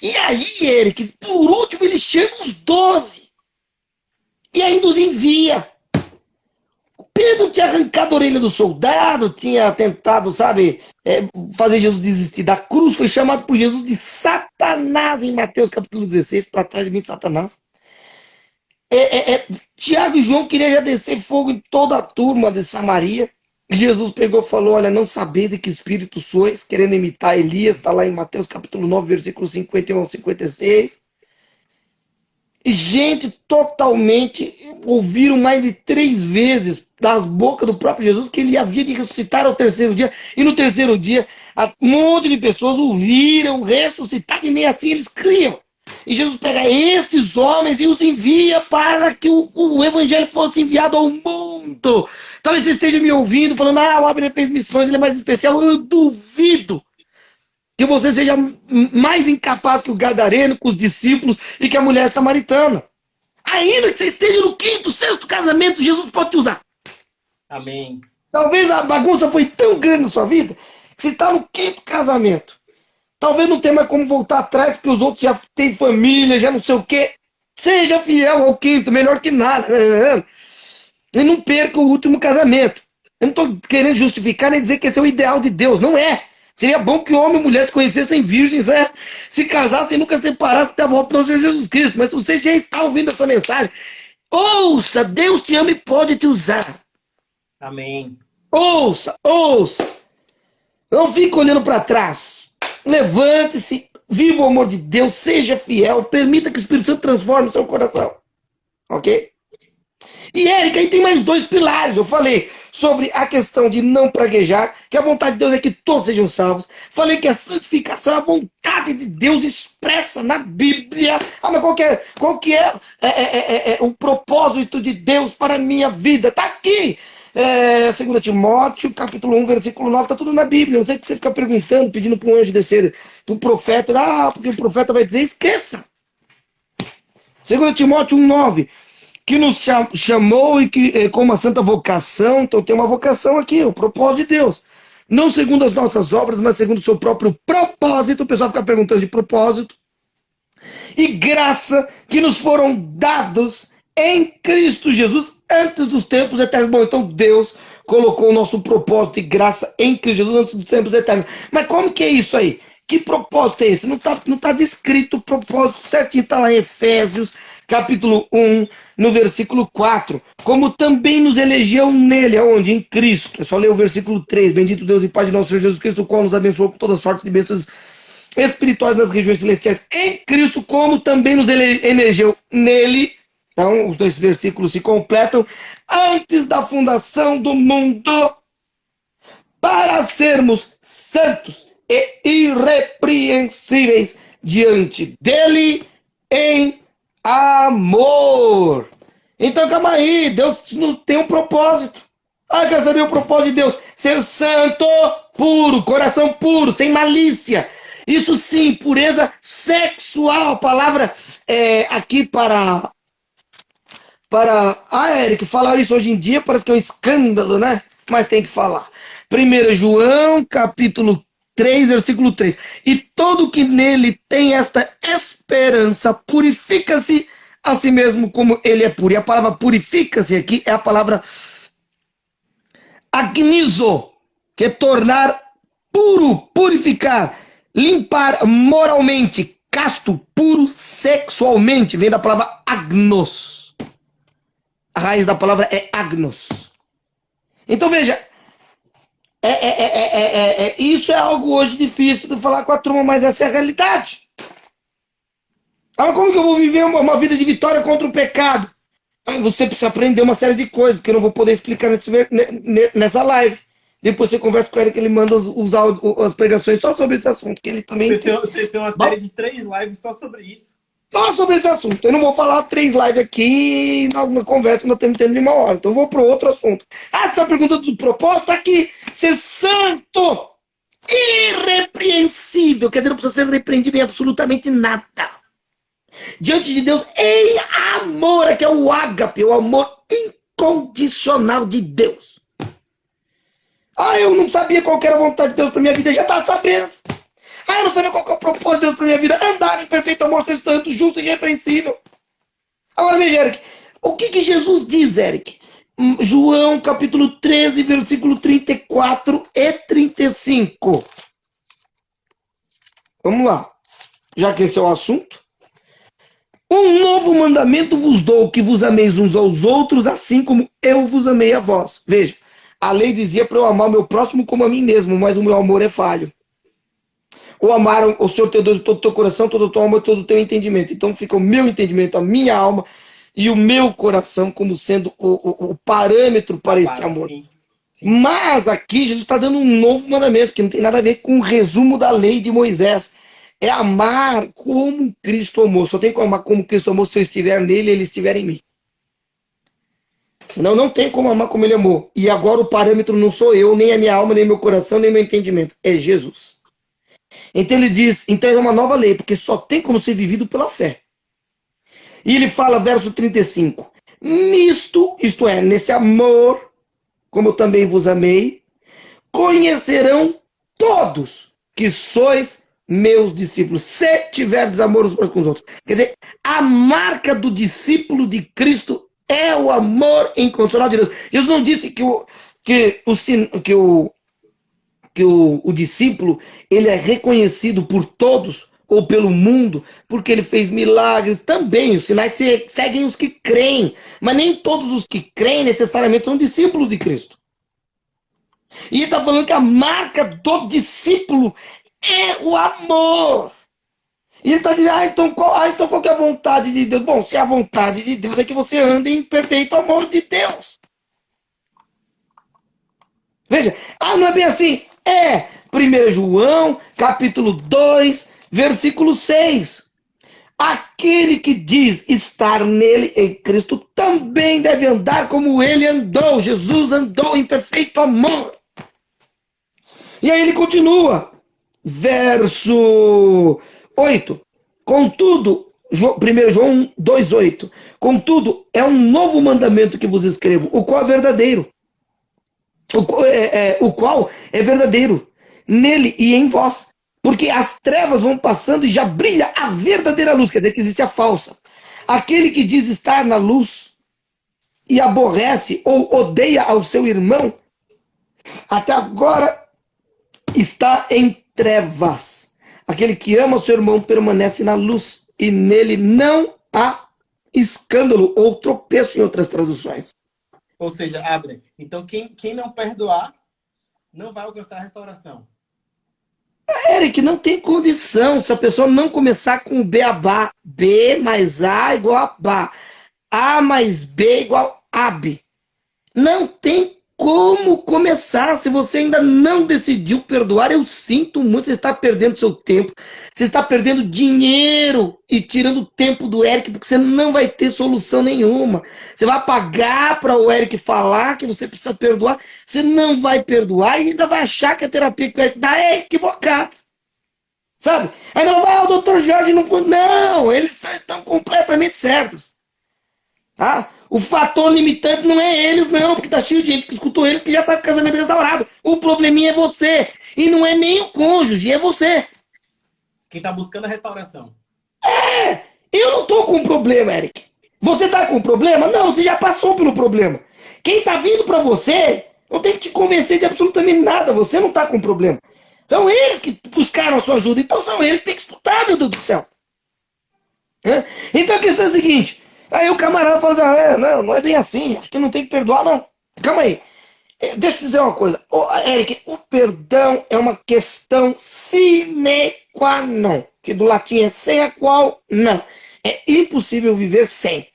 E aí, Eric, por último, ele chega os 12 e ainda os envia. Pedro tinha arrancado a orelha do soldado, tinha tentado, sabe, fazer Jesus desistir da cruz, foi chamado por Jesus de Satanás em Mateus capítulo 16, para trás de mim de Satanás. Tiago e João queriam já descer fogo em toda a turma de Samaria. Jesus pegou e falou: olha, não sabeis de que espírito sois, querendo imitar Elias, está lá em Mateus capítulo 9, versículos 51 ao 56. Gente totalmente, ouviram mais de 3 vezes das bocas do próprio Jesus que ele havia de ressuscitar ao terceiro dia, e no terceiro dia um monte de pessoas ouviram ressuscitar, e nem assim eles criam. E Jesus pega estes homens e os envia para que o evangelho fosse enviado ao mundo. Talvez você esteja me ouvindo falando: o Abner fez missões, ele é mais especial. Eu duvido que você seja mais incapaz que o gadareno, com os discípulos e que a mulher samaritana. Ainda que você esteja no 5º, 6º casamento, Jesus pode te usar. Amém. Talvez a bagunça foi tão grande na sua vida que você está no 5º casamento. Talvez não tenha mais como voltar atrás, porque os outros já têm família, já não sei o quê. Seja fiel ao 5º, melhor que nada. E não perca o último casamento. Eu não estou querendo justificar nem dizer que esse é o ideal de Deus. Não é. Seria bom que homem e mulher se conhecessem virgens, né? Se casassem e nunca separassem até a volta do nosso Senhor Jesus Cristo. Mas se você já está ouvindo essa mensagem, ouça, Deus te ama e pode te usar. Amém. Ouça, ouça. Não fique olhando para trás. Levante-se, viva o amor de Deus, seja fiel, permita que o Espírito Santo transforme o seu coração. Ok? E Érica, aí tem mais 2 pilares. Eu falei sobre a questão de não praguejar, que a vontade de Deus é que todos sejam salvos. Falei que a santificação é a vontade de Deus expressa na Bíblia. Ah, mas qual que é o propósito de Deus para a minha vida? Está aqui. 2 Timóteo, capítulo 1, versículo 9, está tudo na Bíblia. Não sei o que você fica perguntando, pedindo para um anjo descer, para o profeta. Ah, porque o profeta vai dizer, esqueça. 2 Timóteo 1, 9. Que nos chamou e que com uma santa vocação, então tem uma vocação aqui, o propósito de Deus. Não segundo as nossas obras, mas segundo o seu próprio propósito. O pessoal fica perguntando de propósito. E graça que nos foram dados em Cristo Jesus antes dos tempos eternos. Bom, então Deus colocou o nosso propósito e graça em Cristo Jesus antes dos tempos eternos. Mas como que é isso aí? Que propósito é esse? Não tá descrito o propósito certinho, está lá em Efésios, capítulo 1, no versículo 4. Como também nos elegeu nele, aonde? Em Cristo. É só ler o versículo 3. Bendito Deus e Pai de nosso Senhor Jesus Cristo, o qual nos abençoou com toda sorte de bênçãos espirituais nas regiões celestiais. Em Cristo, como também nos elegeu nele. Então, os 2 versículos se completam. Antes da fundação do mundo, para sermos santos e irrepreensíveis diante dele em amor. Então, calma aí, Deus não tem um propósito. Ah, quer saber o propósito de Deus? Ser santo, puro, coração puro, sem malícia. Isso sim, pureza sexual. A palavra aqui para... Eric, falar isso hoje em dia parece que é um escândalo, né? Mas tem que falar. 1 João, capítulo 3, versículo 3. E todo que nele tem esta esperança purifica-se a si mesmo como ele é puro. E a palavra purifica-se aqui é a palavra agnizo, que é tornar puro, purificar, limpar moralmente, casto, puro sexualmente. Vem da palavra agnos. A raiz da palavra é agnos. Então veja, isso é algo hoje difícil de falar com a turma, mas essa é a realidade. Ah, como que eu vou viver uma vida de vitória contra o pecado? Ah, você precisa aprender uma série de coisas que eu não vou poder explicar nessa live. Depois você conversa com ele, que ele manda as pregações só sobre esse assunto. Que ele também você tem uma série de 3 lives só sobre isso. Só sobre esse assunto. Eu não vou falar 3 lives aqui na conversa, nós estamos tendo de 1 hora. Então eu vou para outro assunto. Ah, você está perguntando do propósito? Tá aqui. Ser santo, irrepreensível. Quer dizer, não precisa ser repreendido em absolutamente nada. Diante de Deus, em amor, que é o ágape, o amor incondicional de Deus. Ah, eu não sabia qual era a vontade de Deus para minha vida, já está sabendo. Ah, eu não sabia qual é o propósito de Deus para minha vida. Andar em perfeito amor, ser santo, justo e irrepreensível. Agora veja, Eric, o que Jesus diz, Eric? João, capítulo 13, versículo 34 e 35. Vamos lá. Já que esse é o assunto. Um novo mandamento vos dou, que vos ameis uns aos outros, assim como eu vos amei a vós. Veja, a lei dizia para eu amar o meu próximo como a mim mesmo, mas o meu amor é falho. Ou amar o Senhor teu Deus de todo o teu coração, todo o teu alma e todo o teu entendimento. Então fica o meu entendimento, a minha alma e o meu coração como sendo o parâmetro para este amor. Sim. Mas aqui Jesus está dando um novo mandamento, que não tem nada a ver com o resumo da lei de Moisés. É amar como Cristo amou. Só tem como amar como Cristo amou se eu estiver nele e ele estiver em mim. Senão não tem como amar como ele amou. E agora o parâmetro não sou eu, nem a minha alma, nem meu coração, nem meu entendimento. É Jesus. Então ele diz, então é uma nova lei, porque só tem como ser vivido pela fé. E ele fala, verso 35, nisto, isto é, nesse amor, como eu também vos amei, conhecerão todos que sois meus discípulos, se tiverdes amor uns com os outros. Quer dizer, a marca do discípulo de Cristo é o amor incondicional de Deus. Jesus não disse que que o discípulo ele é reconhecido por todos ou pelo mundo porque ele fez milagres. Também os sinais seguem os que creem, mas nem todos os que creem necessariamente são discípulos de Cristo. E ele está falando que a marca do discípulo é o amor. E ele está dizendo, então qual que é a vontade de Deus? Bom, se a vontade de Deus é que você ande em perfeito amor de Deus. Veja, não é bem assim. 1 João, capítulo 2, versículo 6. Aquele que diz estar nele, em Cristo, também deve andar como ele andou. Jesus andou em perfeito amor. E aí ele continua. Verso 8. Contudo, 1 João 2,8. Contudo, é um novo mandamento que vos escrevo, o qual é verdadeiro. O qual é verdadeiro nele e em vós. Porque as trevas vão passando e já brilha a verdadeira luz. Quer dizer que existe a falsa. Aquele que diz estar na luz e aborrece ou odeia ao seu irmão, até agora está em trevas. Aquele que ama o seu irmão permanece na luz e nele não há escândalo ou tropeço em outras traduções. Ou seja, Abner, então quem não perdoar não vai alcançar a restauração. Eric, não tem condição se a pessoa não começar com o beabá. B mais A igual a Bá. A mais B igual a AB. Não tem como começar se você ainda não decidiu perdoar. Eu sinto muito, você está perdendo seu tempo. Você está perdendo dinheiro e tirando o tempo do Eric, porque você não vai ter solução nenhuma. Você vai pagar para o Eric falar que você precisa perdoar. Você não vai perdoar e ainda vai achar que a terapia que o Eric dá é equivocada. Sabe? Aí não vai, o doutor Jorge não foi. Não, eles estão completamente certos. Tá? O fator limitante não é eles, não, porque tá cheio de gente que escutou eles que já tá com o casamento restaurado. O probleminha é você. E não é nem o cônjuge, é você. Quem tá buscando a restauração. Eu não tô com problema, Eric. Você tá com problema? Não, você já passou pelo problema. Quem tá vindo pra você, não tem que te convencer de absolutamente nada. Você não tá com problema. São eles que buscaram a sua ajuda. Então são eles que tem que escutar, meu Deus do céu. Então a questão é a seguinte. Aí o camarada fala assim, não é bem assim, acho que não tem que perdoar, não. Calma aí. Deixa eu te dizer uma coisa. Eric, o perdão é uma questão sine qua non, que do latim é sem a qual não. É impossível viver sem.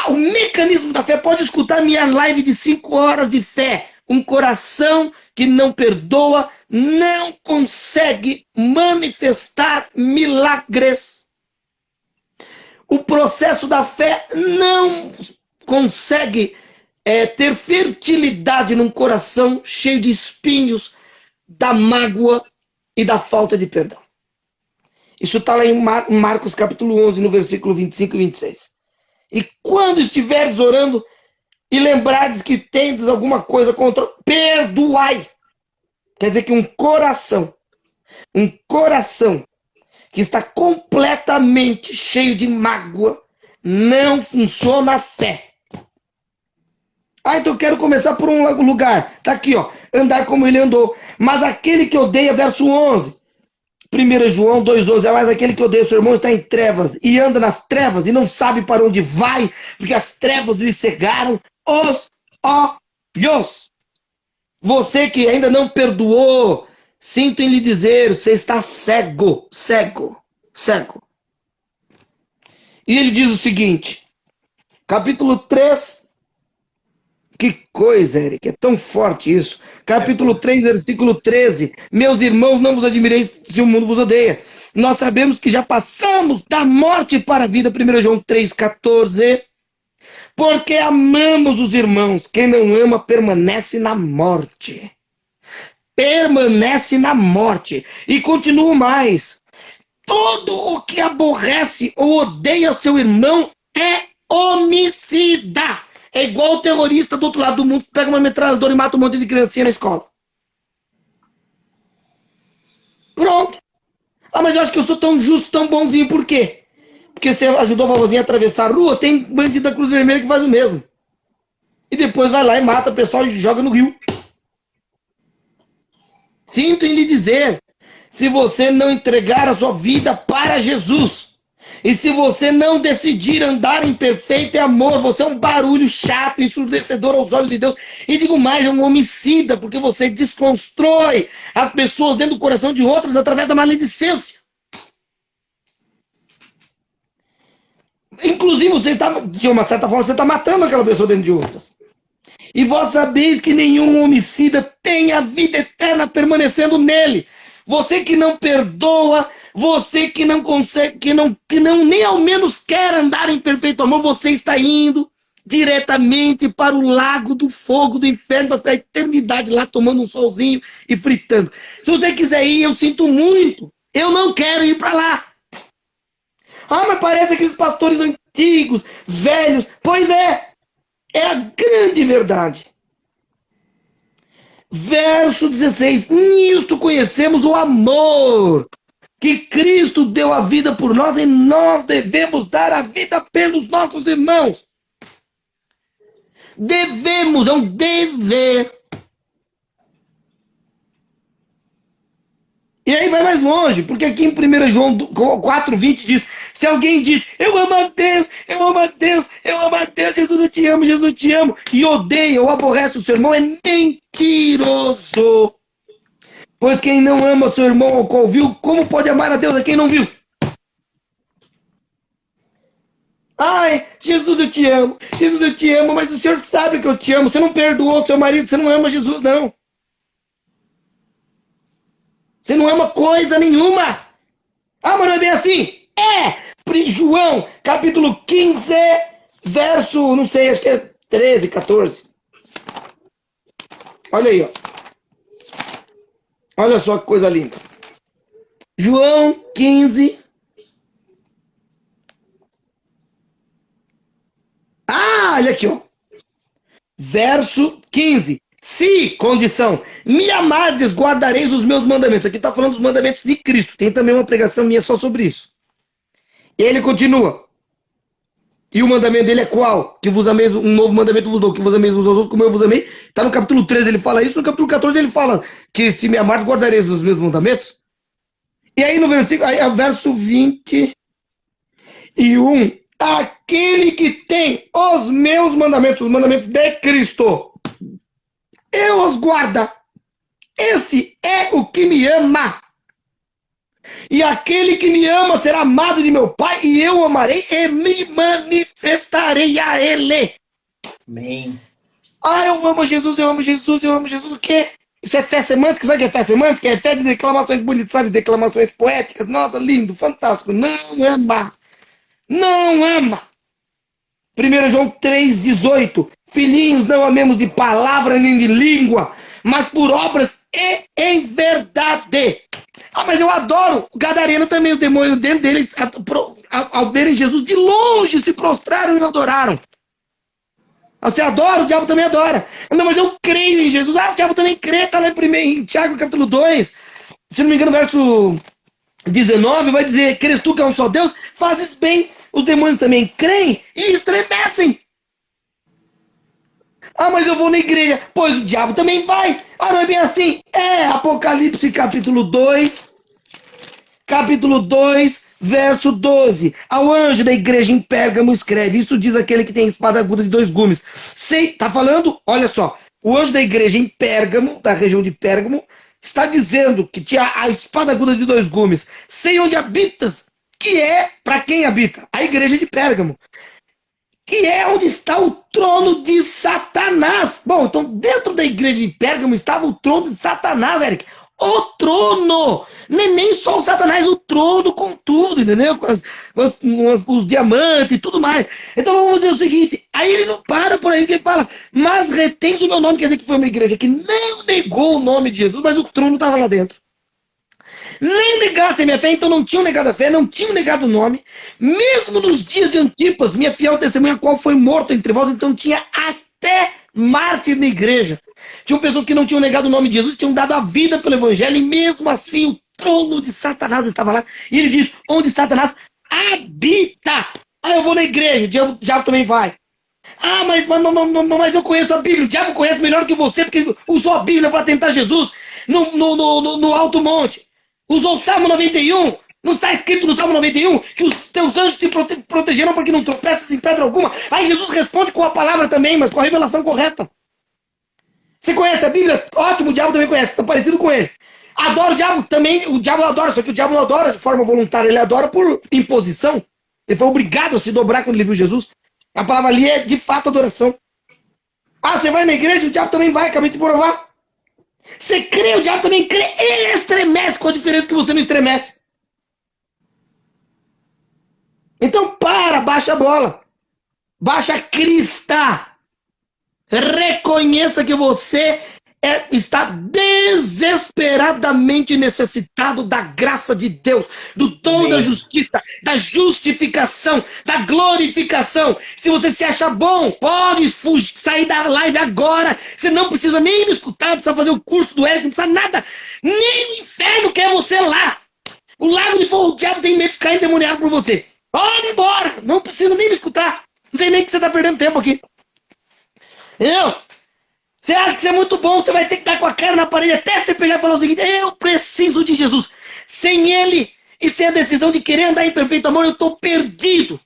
O mecanismo da fé, pode escutar minha live de 5 horas de fé. Um coração que não perdoa não consegue manifestar milagres. O processo da fé não consegue ter fertilidade num coração cheio de espinhos, da mágoa e da falta de perdão. Isso está lá em Marcos capítulo 11, no versículo 25 e 26. E quando estiveres orando e lembrardes que tendes alguma coisa contra, perdoai. Quer dizer que um coração que está completamente cheio de mágoa, não funciona a fé. Então eu quero começar por um lugar. Tá aqui, ó. Andar como ele andou. Mas aquele que odeia, verso 11. 1 João 2,11. Mas aquele que odeia seu irmão está em trevas e anda nas trevas e não sabe para onde vai, porque as trevas lhe cegaram os olhos. Você que ainda não perdoou, sinto em lhe dizer, você está cego. E ele diz o seguinte, capítulo 3, que coisa, Eric, é tão forte isso. Capítulo 3, versículo 13, meus irmãos, não vos admireis se o mundo vos odeia. Nós sabemos que já passamos da morte para a vida, 1 João 3, 14, porque amamos os irmãos, quem não ama permanece na morte. Permanece na morte. E continuo mais. Todo o que aborrece ou odeia seu irmão é homicida. É igual o terrorista do outro lado do mundo que pega uma metralhadora e mata um monte de criancinha na escola. Pronto. Mas eu acho que eu sou tão justo, tão bonzinho. Por quê? Porque você ajudou a vovozinha a atravessar a rua, tem bandido da Cruz Vermelha que faz o mesmo. E depois vai lá e mata o pessoal e joga no rio. Sinto em lhe dizer, se você não entregar a sua vida para Jesus, e se você não decidir andar em perfeito amor, você é um barulho chato, ensurdecedor aos olhos de Deus. E digo mais, é um homicida, porque você desconstrói as pessoas dentro do coração de outras através da maledicência. Inclusive, você está, de uma certa forma, você está matando aquela pessoa dentro de outras. E vós sabeis que nenhum homicida tem a vida eterna permanecendo nele. Você que não perdoa, você que não consegue, que não nem ao menos quer andar em perfeito amor, você está indo diretamente para o lago do fogo do inferno, para ficar a eternidade lá tomando um solzinho e fritando. Se você quiser ir, eu sinto muito. Eu não quero ir para lá. Ah, mas parece aqueles pastores antigos, velhos. Pois é. É a grande verdade. Verso 16. Nisto conhecemos o amor que Cristo deu a vida por nós e nós devemos dar a vida pelos nossos irmãos. Devemos, é um dever. E aí vai mais longe, porque aqui em 1 João 4,20 diz, se alguém diz, eu amo a Deus, eu amo a Deus, eu amo a Deus, Jesus eu te amo, e odeia ou aborrece o seu irmão, é mentiroso. Pois quem não ama seu irmão ao qual viu, como pode amar a Deus a quem não viu? Ai, Jesus eu te amo, mas o Senhor sabe que eu te amo, você não perdoou seu marido, você não ama Jesus não. Você não ama coisa nenhuma. Ah, mas não é bem assim? É! João, capítulo 15, verso, não sei, acho que é 13, 14. Olha aí, ó. Olha só que coisa linda. João 15. Ah, olha aqui, ó. Verso 15. Se, condição, me amardes, guardareis os meus mandamentos. Aqui está falando dos mandamentos de Cristo. Tem também uma pregação minha só sobre isso. E ele continua. E o mandamento dele é qual? Que vos ameis, um novo mandamento vos dou, que vos ameis uns aos outros como eu vos amei. Está no capítulo 13, ele fala isso. No capítulo 14 ele fala que se me amardes, guardareis os meus mandamentos. E aí no versículo, aí, verso 21. Aquele que tem os meus mandamentos, os mandamentos de Cristo, eu os guarda. Esse é o que me ama. E aquele que me ama será amado de meu Pai, e eu amarei e me manifestarei a ele. Amém. Ah, eu amo Jesus, eu amo Jesus, eu amo Jesus. O quê? Isso é fé semântica? Sabe o que é fé semântica? É fé de declamações bonitas, sabe? Declamações poéticas. Nossa, lindo, fantástico. Não ama. Não ama. 1 João 3,18. Filhinhos, não amemos de palavra nem de língua, mas por obras e em verdade. Ah, mas eu adoro. O gadareno também, os demônios dentro dele, ao verem Jesus de longe, se prostraram e o adoraram. Você adora, o diabo também adora. Não, mas eu creio em Jesus. Ah, o diabo também crê, está lá em Tiago capítulo 2. Se não me engano, verso 19, vai dizer, crês tu que é um só Deus? Fazes bem. Os demônios também creem e estremecem. Ah, mas eu vou na igreja. Pois o diabo também vai. Ah, não é bem assim? É, Apocalipse capítulo 2. Capítulo 2, verso 12. Ao anjo da igreja em Pérgamo escreve. Isso diz aquele que tem espada aguda de 2 gumes. Tá falando? Olha só. O anjo da igreja em Pérgamo, da região de Pérgamo, está dizendo que tinha a espada aguda de 2 gumes. Sei onde habitas. Que é para quem habita? A igreja de Pérgamo. Que é onde está o trono de Satanás. Bom, então dentro da igreja de Pérgamo estava o trono de Satanás, Eric. O trono! Não é nem só o Satanás, o trono com tudo, entendeu? Com os diamantes e tudo mais. Então vamos dizer o seguinte, aí ele não para por aí, porque ele fala, mas retens o meu nome, quer dizer que foi uma igreja que não negou o nome de Jesus, mas o trono estava lá dentro. Nem negassem minha fé, então não tinham negado a fé, não tinham negado o nome. Mesmo nos dias de Antipas, minha fiel testemunha, qual foi morto entre vós, então tinha até mártir na igreja. Tinham pessoas que não tinham negado o nome de Jesus, tinham dado a vida pelo evangelho, e mesmo assim o trono de Satanás estava lá. E ele diz, onde Satanás habita. Ah, eu vou na igreja, o diabo também vai. Mas eu conheço a Bíblia. O diabo conhece melhor que você, porque usou a Bíblia para tentar Jesus no Alto Monte. Usou o Salmo 91. Não está escrito no Salmo 91 que os teus anjos te protegerão para que não tropeças em pedra alguma? Aí Jesus responde com a palavra também, mas com a revelação correta. Você conhece a Bíblia? Ótimo, o diabo também conhece, está parecido com ele. Adora o diabo também, o diabo adora, só que o diabo não adora de forma voluntária, ele adora por imposição. Ele foi obrigado a se dobrar quando ele viu Jesus. A palavra ali é de fato adoração. Ah, você vai na igreja, o diabo também vai, acabei de provar. Você crê, o diabo também crê, ele estremece, com a diferença que você não estremece. Então baixa a bola. Baixa a crista. Reconheça que você está desesperadamente necessitado da graça de Deus, do dom da justiça, da justificação, da glorificação. Se você se acha bom, pode sair da live agora. Você não precisa nem me escutar, não precisa fazer o curso do Eric, não precisa nada. Nem o inferno quer você lá. O lago de fogo, o diabo tem medo de ficar endemoniado por você. Pode ir embora, não precisa nem me escutar. Não sei nem que você está perdendo tempo aqui. Entendeu? Você acha que você é muito bom, você vai ter que dar com a cara na parede até você pegar e falar o seguinte: eu preciso de Jesus. Sem ele e sem a decisão de querer andar em perfeito amor, eu estou perdido.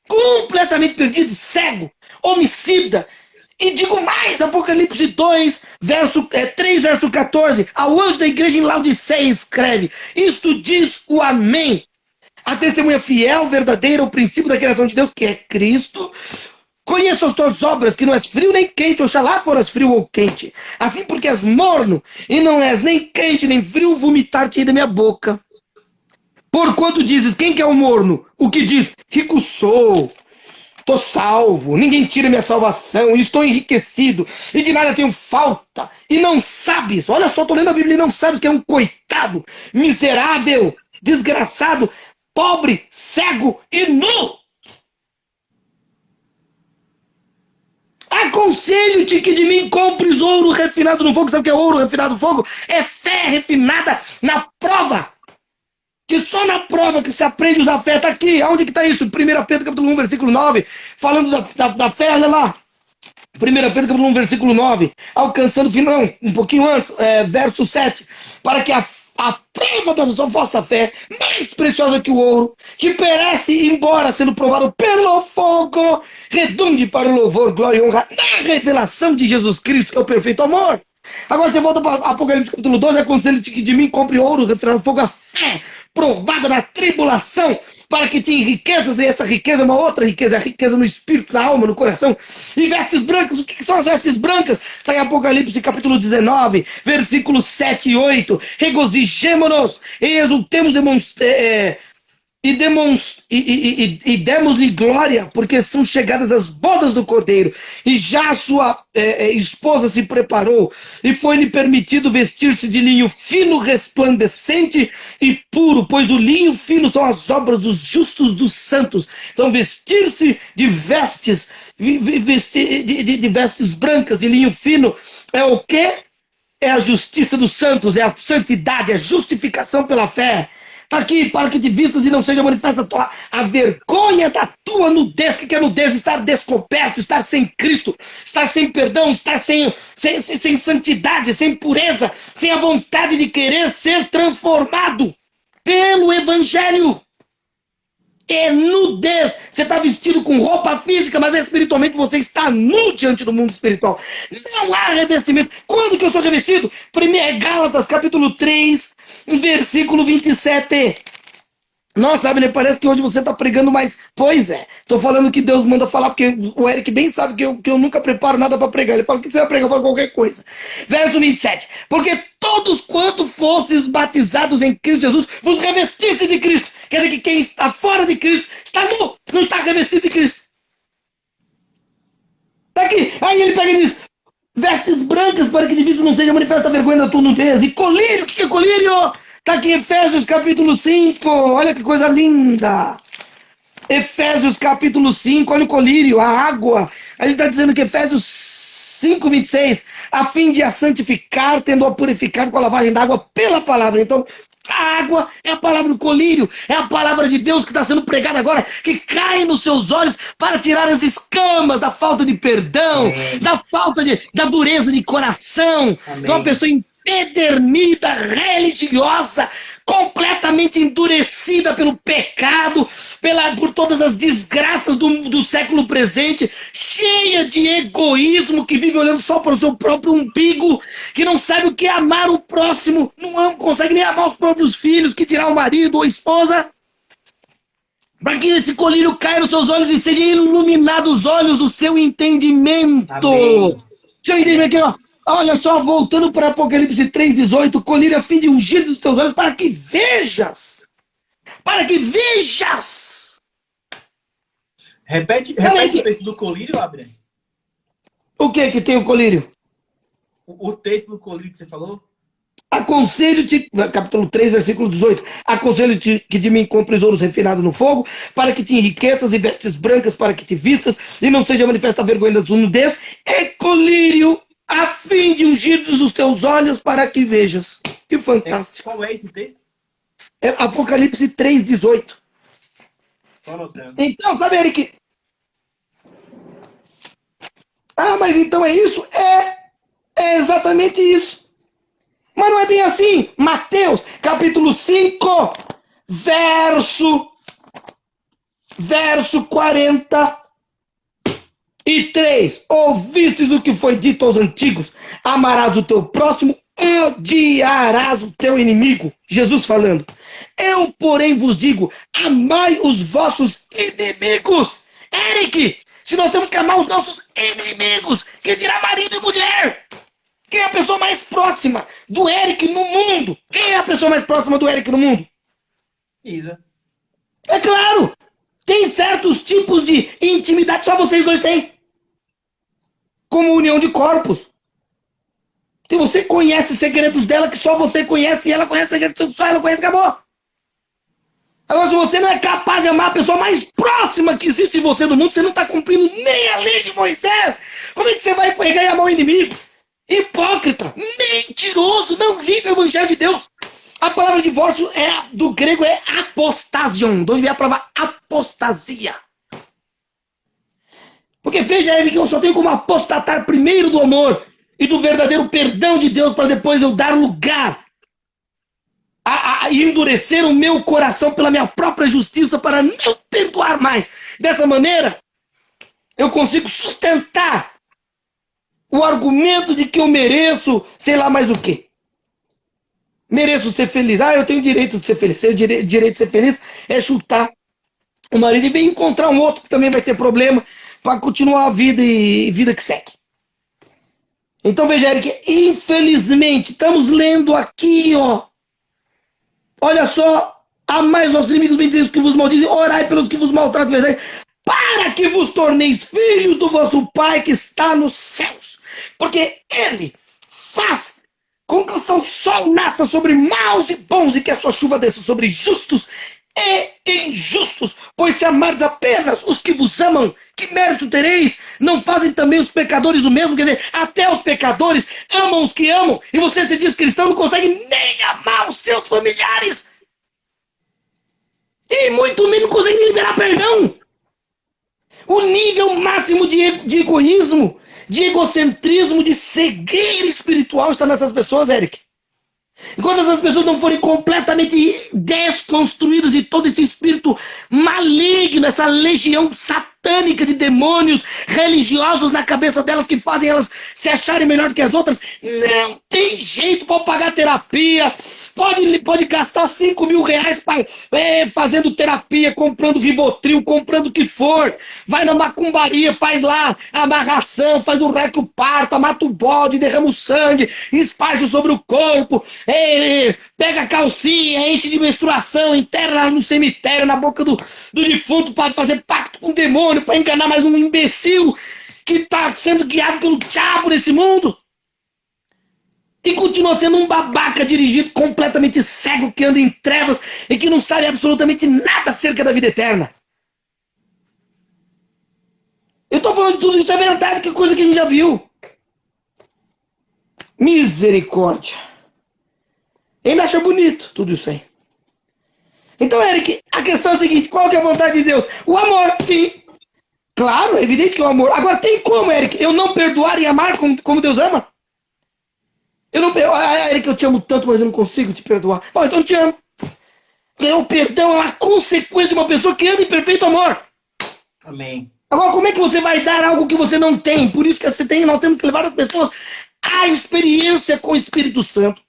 Completamente perdido, cego, homicida. E digo mais, Apocalipse 2, 3, verso 14. Ao anjo da igreja em Laodiceia escreve: isto diz o Amém. A testemunha fiel, verdadeira, o princípio da criação de Deus, que é Cristo. Conheço as tuas obras, que não és frio nem quente, oxalá foras frio ou quente. Assim porque és morno, e não és nem quente nem frio, vomitar-te da minha boca. Porquanto dizes, quem que é o morno? O que diz, rico sou, estou salvo, ninguém tira minha salvação, estou enriquecido, e de nada tenho falta. E não sabes, olha só, estou lendo a Bíblia e não sabes que é um coitado, miserável, desgraçado, pobre, cego e nu. Aconselho-te que de mim compres ouro refinado no fogo. Sabe o que é ouro refinado no fogo? É fé refinada na prova. Que só na prova que se aprende a usar fé. Está aqui. Onde que está isso? 1 Pedro capítulo 1, versículo 9. Falando da fé, olha lá. 1 Pedro capítulo 1, versículo 9. Alcançando o final, um pouquinho antes, verso 7. Para que a prova da vossa fé, mais preciosa que o ouro, que perece, embora sendo provado pelo fogo, redunde para o louvor, glória e honra na revelação de Jesus Cristo, que é o perfeito amor. Agora você volta para Apocalipse capítulo 12, aconselho-te que de mim compre ouro, refinado no fogo, a fé provada na tribulação, para que tenha riquezas, e essa riqueza é uma outra riqueza, a riqueza no espírito, na alma, no coração, e vestes brancas. O que são as vestes brancas? Está em Apocalipse capítulo 19, versículos 7 e 8. Regozijemo-nos e exultemos, e demos-lhe glória, porque são chegadas as bodas do Cordeiro, e já a sua esposa se preparou, e foi-lhe permitido vestir-se de linho fino, resplandecente e puro, pois o linho fino são as obras dos justos dos santos. Então vestir-se de vestes, de vestes brancas e linho fino é o quê? É a justiça dos santos, é a santidade, a justificação pela fé. Está aqui, para que te vistas e não seja manifesta a vergonha da tua nudez. O que é nudez? Estar descoberto, estar sem Cristo, estar sem perdão, estar sem santidade, sem pureza, sem a vontade de querer ser transformado pelo Evangelho. É nudez. Você está vestido com roupa física, mas espiritualmente você está nu diante do mundo espiritual. Não há revestimento. Quando que eu sou revestido? Primeiro Gálatas capítulo 3, versículo 27. Nossa, Abner, parece que hoje você está pregando mais. Pois é, estou falando que Deus manda falar, porque o Eric bem sabe que eu nunca preparo nada para pregar. Ele fala, o que você vai pregar? Eu falo qualquer coisa. Verso 27. Porque todos quanto fostes batizados em Cristo Jesus, vos revestiste de Cristo. Quer dizer que quem está fora de Cristo está nu, não está revestido de Cristo. Está aqui. Aí ele pega e diz, vestes brancas para que de vista não seja manifesta a vergonha da tua nudez. E colírio, o que é colírio? Está aqui em Efésios capítulo 5, olha que coisa linda. Efésios capítulo 5, olha o colírio, a água. Aí ele está dizendo que Efésios 5, 26, a fim de a santificar, tendo-a purificado com a lavagem da água pela palavra. Então, A água é a palavra do colírio, é a palavra de Deus que está sendo pregada agora, que cai nos seus olhos para tirar as escamas da falta de perdão, Amém. da da dureza de coração, de uma Amém. pessoa empedernida, religiosa, completamente endurecida pelo pecado, por todas as desgraças do século presente, cheia de egoísmo, que vive olhando só para o seu próprio umbigo, que não sabe o que é amar o próximo, não consegue nem amar os próprios filhos, que dirá o marido ou a esposa. Para que esse colírio caia nos seus olhos e seja iluminado os olhos do seu entendimento. Amém. Seu entendimento aqui, ó. Olha só, voltando para Apocalipse 3,18, colírio a fim de ungir dos teus olhos para que vejas. Para que vejas. Repete o texto do colírio, Abner. O que tem o colírio? O texto do colírio que você falou? Aconselho-te, capítulo 3, versículo 18, aconselho-te que de mim compres ouros refinados no fogo, para que te enriqueças e vestes brancas para que te vistas, e não seja manifesta a vergonha da tua nudez, e colírio a fim de ungir os teus olhos para que vejas. Que fantástico. Qual é esse texto? É Apocalipse 3,18. Tô anotando. Então, sabe, Eric? Ah, mas então é isso? É exatamente isso. Mas não é bem assim. Mateus, capítulo 5, verso 43. Ouvistes o que foi dito aos antigos: amarás o teu próximo, odiarás o teu inimigo. Jesus falando. Eu, porém, vos digo: amai os vossos inimigos. Eric, se nós temos que amar os nossos inimigos, que dirá marido e mulher? Quem é a pessoa mais próxima do Eric no mundo? Quem é a pessoa mais próxima do Eric no mundo? Isa. É claro! Tem certos tipos de intimidade que só vocês dois têm. Como união de corpos. Se você conhece segredos dela que só você conhece e ela conhece segredos que só ela conhece, acabou. Agora, se você não é capaz de amar a pessoa mais próxima que existe de você no mundo, você não está cumprindo nem a lei de Moisés. Como é que você vai pegar e amar o inimigo? Hipócrita, mentiroso, não vive o evangelho de Deus. A palavra divórcio do grego é apostasion, de onde vem a palavra apostasia. Porque veja ele que eu só tenho como apostatar primeiro do amor e do verdadeiro perdão de Deus para depois eu dar lugar a endurecer o meu coração pela minha própria justiça para não perdoar mais. Dessa maneira, eu consigo sustentar o argumento de que eu mereço, sei lá mais o quê. Mereço ser feliz. Ah, eu tenho direito de ser feliz. O direito de ser feliz é chutar o marido e bem encontrar um outro que também vai ter problema para continuar a vida e vida que segue. Então veja, Eric, infelizmente, estamos lendo aqui, ó. Olha só, amai os vossos inimigos, bendizem os que vos maldizem, orai pelos que vos maltratam, para que vos torneis filhos do vosso Pai que está nos céus. Porque Ele faz com que o seu sol nasça sobre maus e bons e que a sua chuva desça sobre justos e injustos. Pois se amardes apenas os que vos amam, que mérito tereis? Não fazem também os pecadores o mesmo? Quer dizer, até os pecadores amam os que amam. E você se diz cristão, não consegue nem amar os seus familiares. E muito menos consegue nem liberar perdão. O nível máximo de egoísmo, de egocentrismo, de cegueira espiritual está nessas pessoas, Eric. Enquanto essas pessoas não forem completamente desconstruídas de todo esse espírito maligno, essa legião satânica de demônios religiosos na cabeça delas que fazem elas se acharem melhor que as outras, não tem jeito. Pode pagar terapia, pode gastar 5 mil reais fazendo terapia, comprando Rivotril, comprando o que for. Vai na macumbaria, faz lá a amarração, faz o reco parta, mata o bode, derrama o sangue, esparge sobre o corpo, pega a calcinha, enche de menstruação, enterra no cemitério, na boca do defunto para fazer pacto com o demônio, para enganar mais um imbecil que está sendo guiado pelo diabo nesse mundo. E continua sendo um babaca dirigido completamente cego, que anda em trevas e que não sabe absolutamente nada acerca da vida eterna. Eu estou falando de tudo isso, é verdade, que é coisa que a gente já viu. Misericórdia. Ainda acha bonito tudo isso aí. Então, Eric, a questão é a seguinte: qual que é a vontade de Deus? O amor, sim. Claro, é evidente que é o amor. Agora, tem como, Eric, eu não perdoar e amar como Deus ama? Eu não, Eric, eu te amo tanto, mas eu não consigo te perdoar. Bom, então eu te amo. Porque o perdão é uma consequência de uma pessoa que anda em perfeito amor. Amém. Agora, como é que você vai dar algo que você não tem? Por isso que você tem, nós temos que levar as pessoas à experiência com o Espírito Santo,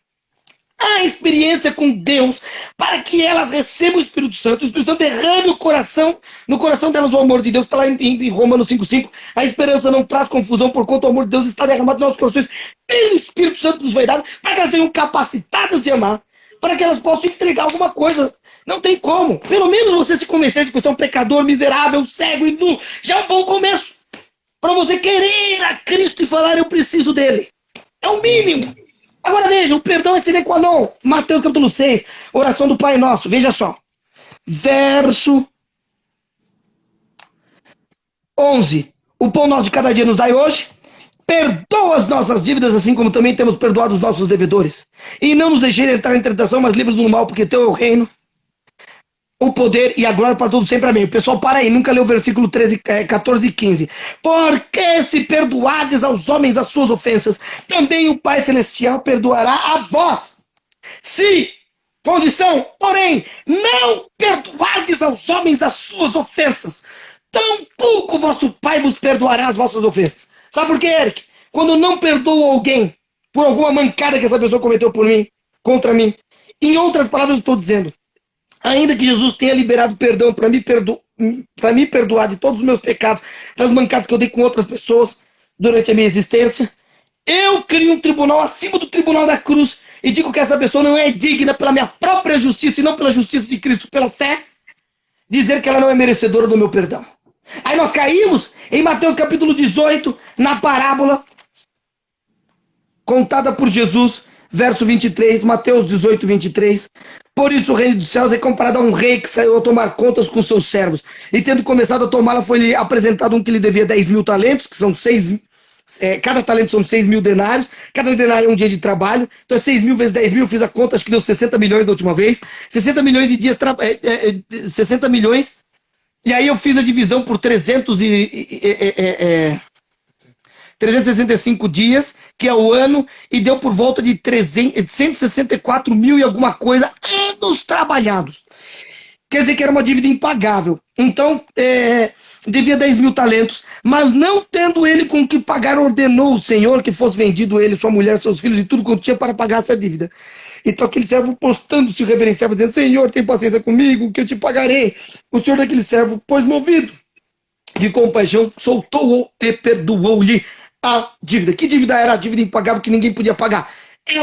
à experiência com Deus, para que elas recebam o Espírito Santo. O Espírito Santo derrame no coração delas o amor de Deus. Está lá em Romanos 5,5. A esperança não traz confusão, porquanto o amor de Deus está derramado nos nossos corações pelo Espírito Santo que nos foi dado, para que elas sejam capacitadas de amar, para que elas possam entregar alguma coisa. Não tem como. Pelo menos você se convencer de que você é um pecador, miserável, cego e nu. Já é um bom começo. Para você querer a Cristo e falar, eu preciso dele. É o mínimo. Agora veja, o perdão é sine qua non. Mateus capítulo 6, oração do Pai Nosso. Veja só. Verso 11. O pão nosso de cada dia nos dai hoje. Perdoa as nossas dívidas, assim como também temos perdoado os nossos devedores. E não nos deixe entrar em tentação, mas livres do mal, porque teu é o reino, o poder e a glória para todos sempre, amém. O pessoal para aí, nunca leu o versículo 14 e 15. Porque se perdoardes aos homens as suas ofensas, também o Pai Celestial perdoará a vós. Se, condição, porém, não perdoardes aos homens as suas ofensas, tampouco vosso Pai vos perdoará as vossas ofensas. Sabe por quê, Eric? Quando não perdoo alguém por alguma mancada que essa pessoa cometeu por mim, contra mim, em outras palavras eu estou dizendo, ainda que Jesus tenha liberado perdão para me perdoar de todos os meus pecados, das mancadas que eu dei com outras pessoas durante a minha existência, eu crio um tribunal acima do tribunal da cruz e digo que essa pessoa não é digna pela minha própria justiça e não pela justiça de Cristo, pela fé, dizer que ela não é merecedora do meu perdão. Aí nós caímos em Mateus capítulo 18, na parábola contada por Jesus, verso 23, Mateus 18, 23. Por isso o reino dos céus é comparado a um rei que saiu a tomar contas com seus servos. E tendo começado a tomá-la, foi-lhe apresentado um que lhe devia 10.000 talentos, que são cada talento são 6.000 denários, cada denário é um dia de trabalho, então é 6.000 vezes 10.000, fiz a conta, acho que deu 60 milhões da última vez, 60 milhões de dias, 60 milhões, e aí eu fiz a divisão por 365 dias, que é o ano, e deu por volta de 164 mil e alguma coisa anos trabalhados. Quer dizer que era uma dívida impagável. Então, devia 10.000 talentos, mas não tendo ele com o que pagar, ordenou o Senhor que fosse vendido ele, sua mulher, seus filhos e tudo quanto tinha para pagar essa dívida. Então aquele servo, postando-se, reverenciava, dizendo: Senhor, tem paciência comigo, que eu te pagarei. O senhor daquele servo, pois movido de compaixão, soltou-o e perdoou-lhe a dívida. Que dívida era? A dívida impagável que ninguém podia pagar. É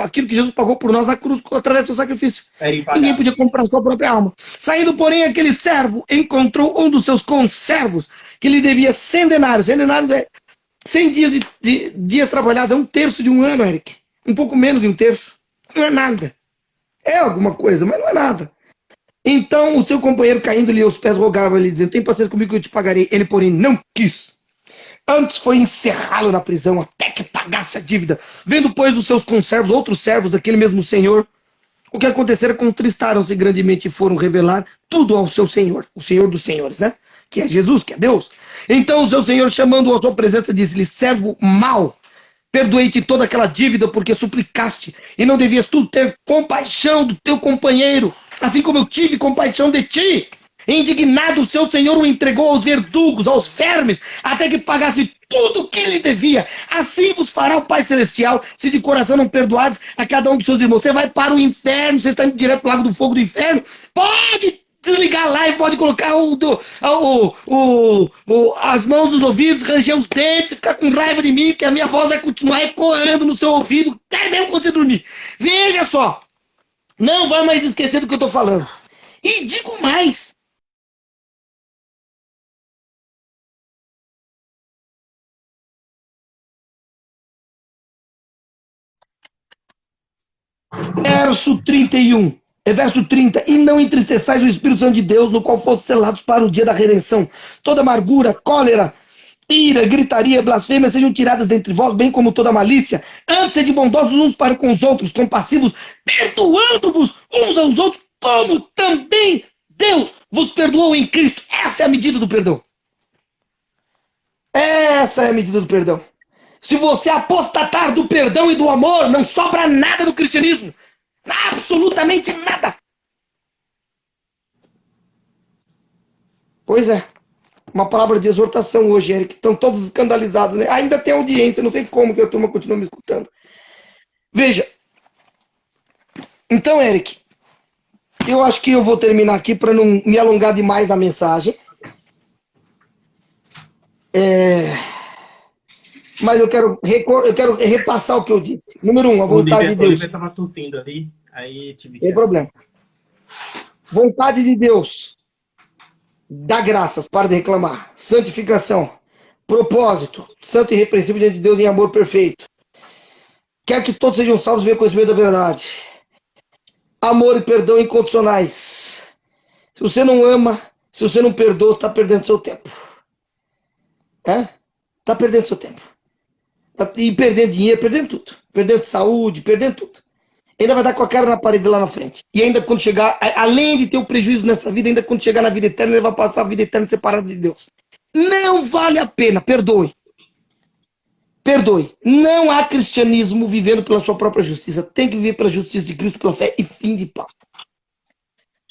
aquilo que Jesus pagou por nós na cruz através do seu sacrifício. Ninguém podia comprar a sua própria alma. Saindo, porém, aquele servo encontrou um dos seus conservos que lhe devia 100 denários. 100 denários é 100 dias de dias trabalhados, é um terço de um ano, Eric. Um pouco menos de um terço. Não é nada. É alguma coisa, mas não é nada. Então o seu companheiro, caindo-lhe aos pés, rogava-lhe, dizendo: tem paciência comigo que eu te pagarei. Ele, porém, não quis. Antes foi encerrá-lo na prisão até que pagasse a dívida. Vendo, pois, os seus conservos, outros servos daquele mesmo senhor, o que acontecera, contristaram-se grandemente e foram revelar tudo ao seu senhor, o Senhor dos senhores, né? Que é Jesus, que é Deus. Então o seu senhor, chamando-o à sua presença, disse-lhe: servo mau, perdoei-te toda aquela dívida porque suplicaste, e não devias tu ter compaixão do teu companheiro, assim como eu tive compaixão de ti. Indignado, o seu senhor o entregou aos verdugos, aos vermes, até que pagasse tudo o que ele devia. Assim vos fará o Pai Celestial, se de coração não perdoardes a cada um dos seus irmãos. Você vai para o inferno, você está indo direto para o lago do fogo do inferno. Pode desligar a live, pode colocar as mãos nos ouvidos, ranger os dentes, ficar com raiva de mim, porque a minha voz vai continuar ecoando no seu ouvido, até mesmo quando você dormir. Veja só, não vai mais esquecer do que eu estou falando. E digo mais. Verso 31. Verso 30. E não entristeçais o Espírito Santo de Deus, no qual fosse selados para o dia da redenção. Toda amargura, cólera, ira, gritaria, blasfêmia sejam tiradas dentre vós, bem como toda malícia. Antes sede bondosos uns para com os outros, compassivos, perdoando-vos uns aos outros, como também Deus vos perdoou em Cristo. Essa é a medida do perdão. Essa é a medida do perdão. Se você apostatar do perdão e do amor, não sobra nada do cristianismo. Absolutamente nada. Pois é. Uma palavra de exortação hoje, Eric. Estão todos escandalizados, né? Ainda tem audiência, não sei como que a turma continua me escutando. Veja. Então, Eric, eu acho que eu vou terminar aqui para não me alongar demais na mensagem. Mas eu quero repassar o que eu disse. Número 1, a vontade de Deus. O Olivia estava tossindo ali, aí tive que... Tem problema. Vontade de Deus. Dá graças, para de reclamar. Santificação. Propósito. Santo e irrepreensível diante de Deus em amor perfeito. Quer que todos sejam salvos e venham conhecimento da verdade. Amor e perdão incondicionais. Se você não ama, se você não perdoa, você está perdendo seu tempo. Está perdendo seu tempo. E perdendo dinheiro, perdendo tudo. Perdendo saúde, perdendo tudo. Ainda vai dar com a cara na parede lá na frente. E ainda quando chegar, além de ter um prejuízo nessa vida, ainda quando chegar na vida eterna, ele vai passar a vida eterna separado de Deus. Não vale a pena, perdoe. Perdoe. Não há cristianismo vivendo pela sua própria justiça. Tem que viver pela justiça de Cristo, pela fé e fim de papo.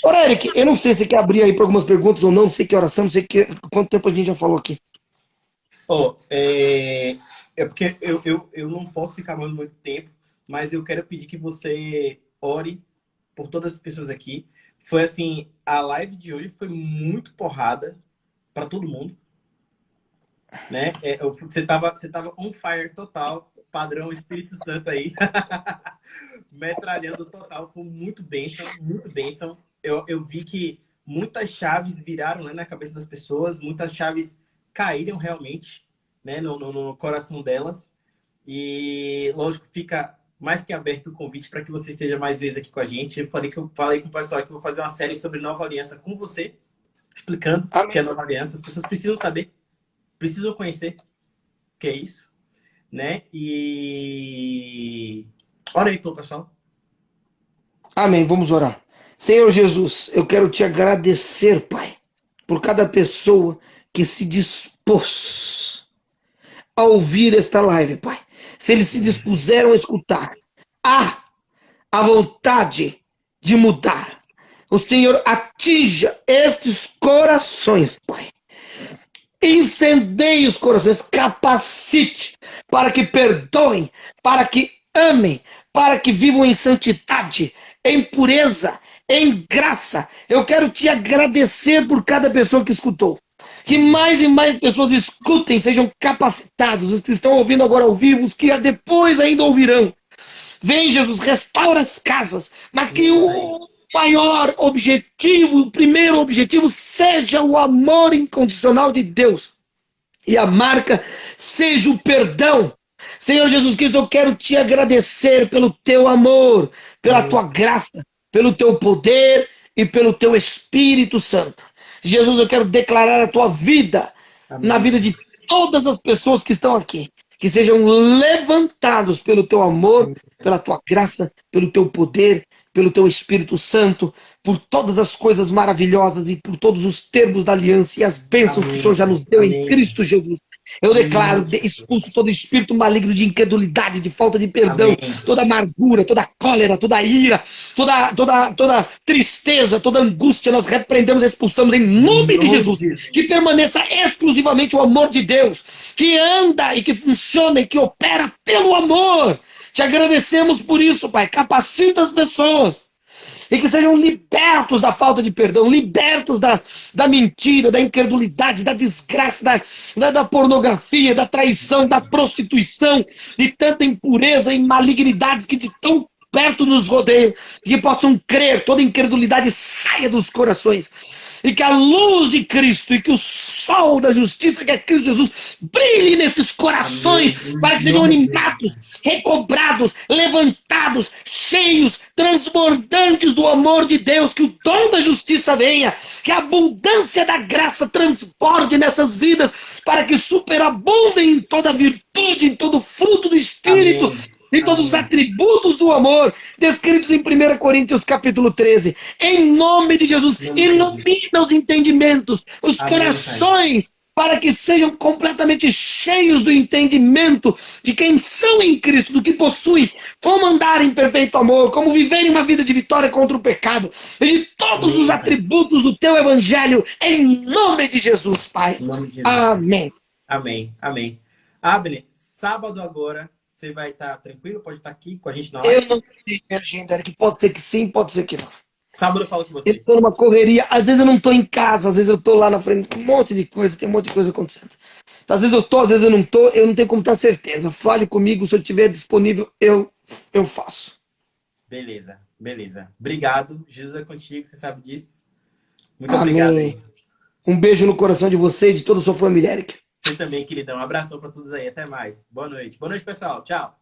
Ora, Eric, eu não sei se você quer abrir aí para algumas perguntas ou não, não sei que oração, não sei quanto tempo a gente já falou aqui. É porque eu não posso ficar mais muito tempo, mas eu quero pedir que você ore por todas as pessoas aqui. Foi assim, a live de hoje foi muito porrada para todo mundo, né? Você tava on fire total, padrão Espírito Santo aí, metralhando total, foi muito bênção, muito bênção. Eu vi que muitas chaves viraram, né, na cabeça das pessoas, muitas chaves caíram realmente, né, no coração delas. E, lógico, fica mais que aberto o convite para que você esteja mais vezes aqui com a gente. Eu falei com o pessoal que eu vou fazer uma série sobre Nova Aliança com você, explicando o que é Nova Aliança. As pessoas precisam saber, precisam conhecer o que é isso, né? E ora aí pelo pessoal. Amém, vamos orar. Senhor Jesus, eu quero te agradecer, Pai, por cada pessoa que se dispôs a ouvir esta live, Pai. Se eles se dispuseram a escutar, há a vontade de mudar. O Senhor atinja estes corações, Pai. Incendeie os corações, capacite para que perdoem, para que amem, para que vivam em santidade, em pureza, em graça. Eu quero te agradecer por cada pessoa que escutou. Que mais e mais pessoas escutem, sejam capacitados, os que estão ouvindo agora ao vivo, os que depois ainda ouvirão. Vem, Jesus, restaura as casas, mas que o maior objetivo, o primeiro objetivo, seja o amor incondicional de Deus. E a marca seja o perdão. Senhor Jesus Cristo, eu quero te agradecer pelo teu amor, pela tua graça, pelo teu poder e pelo teu Espírito Santo. Jesus, eu quero declarar a tua vida na vida de todas as pessoas que estão aqui. Que sejam levantados pelo teu amor, pela tua graça, pelo teu poder, pelo teu Espírito Santo, por todas as coisas maravilhosas e por todos os termos da aliança e as bênçãos que o Senhor já nos deu em Cristo Jesus. Eu declaro, expulso todo espírito maligno de incredulidade, de falta de perdão, toda amargura, toda cólera, toda ira, toda tristeza, toda angústia, nós repreendemos e expulsamos em nome de Jesus. Que permaneça exclusivamente o amor de Deus, que anda e que funciona e que opera pelo amor. Te agradecemos por isso, Pai. Capacita as pessoas. E que sejam libertos da falta de perdão, libertos da mentira, da incredulidade, da desgraça, da pornografia, da traição, da prostituição, de tanta impureza e malignidades que de tão perto nos rodeiam, que possam crer, toda incredulidade saia dos corações. E que a luz de Cristo e que o sol da justiça, que é Cristo Jesus, brilhe nesses corações, para que sejam animados, recobrados, levantados, cheios, transbordantes do amor de Deus, que o dom da justiça venha, que a abundância da graça transborde nessas vidas, para que superabundem em toda virtude, em todo fruto do Espírito, Amém. em todos os Amém. atributos do amor, descritos em 1 Coríntios capítulo 13. Em nome de Jesus, Em nome de Jesus. ilumina os entendimentos, os Amém, Pai. corações, para que sejam completamente cheios do entendimento de quem são em Cristo, do que possuem, como andar em perfeito amor, como viver uma vida de vitória contra o pecado, e de todos os Amém, Pai. atributos do teu evangelho, em nome de Jesus, Pai. Em nome de Jesus, Pai. Amém. Amém. Amém. Abner, sábado agora, você vai estar tranquilo? Pode estar aqui com a gente na Eu live? não sei minha agenda, Eric. Pode ser que sim, pode ser que não. Sábado eu falo com Eu você. estou numa correria, às vezes eu não estou em casa, às vezes eu estou lá na frente, tem um monte de coisa, tem um monte de coisa acontecendo. Então, às vezes eu estou, às vezes eu não estou, eu não tenho como ter certeza. Fale comigo, se eu estiver disponível, eu faço. Beleza, beleza. Obrigado. Jesus é contigo, você sabe disso. Muito obrigado Amém. aí. Um beijo no coração de você e de toda a sua família, Eric. Você também, queridão. Um abração para todos aí. Até mais. Boa noite. Boa noite, pessoal. Tchau.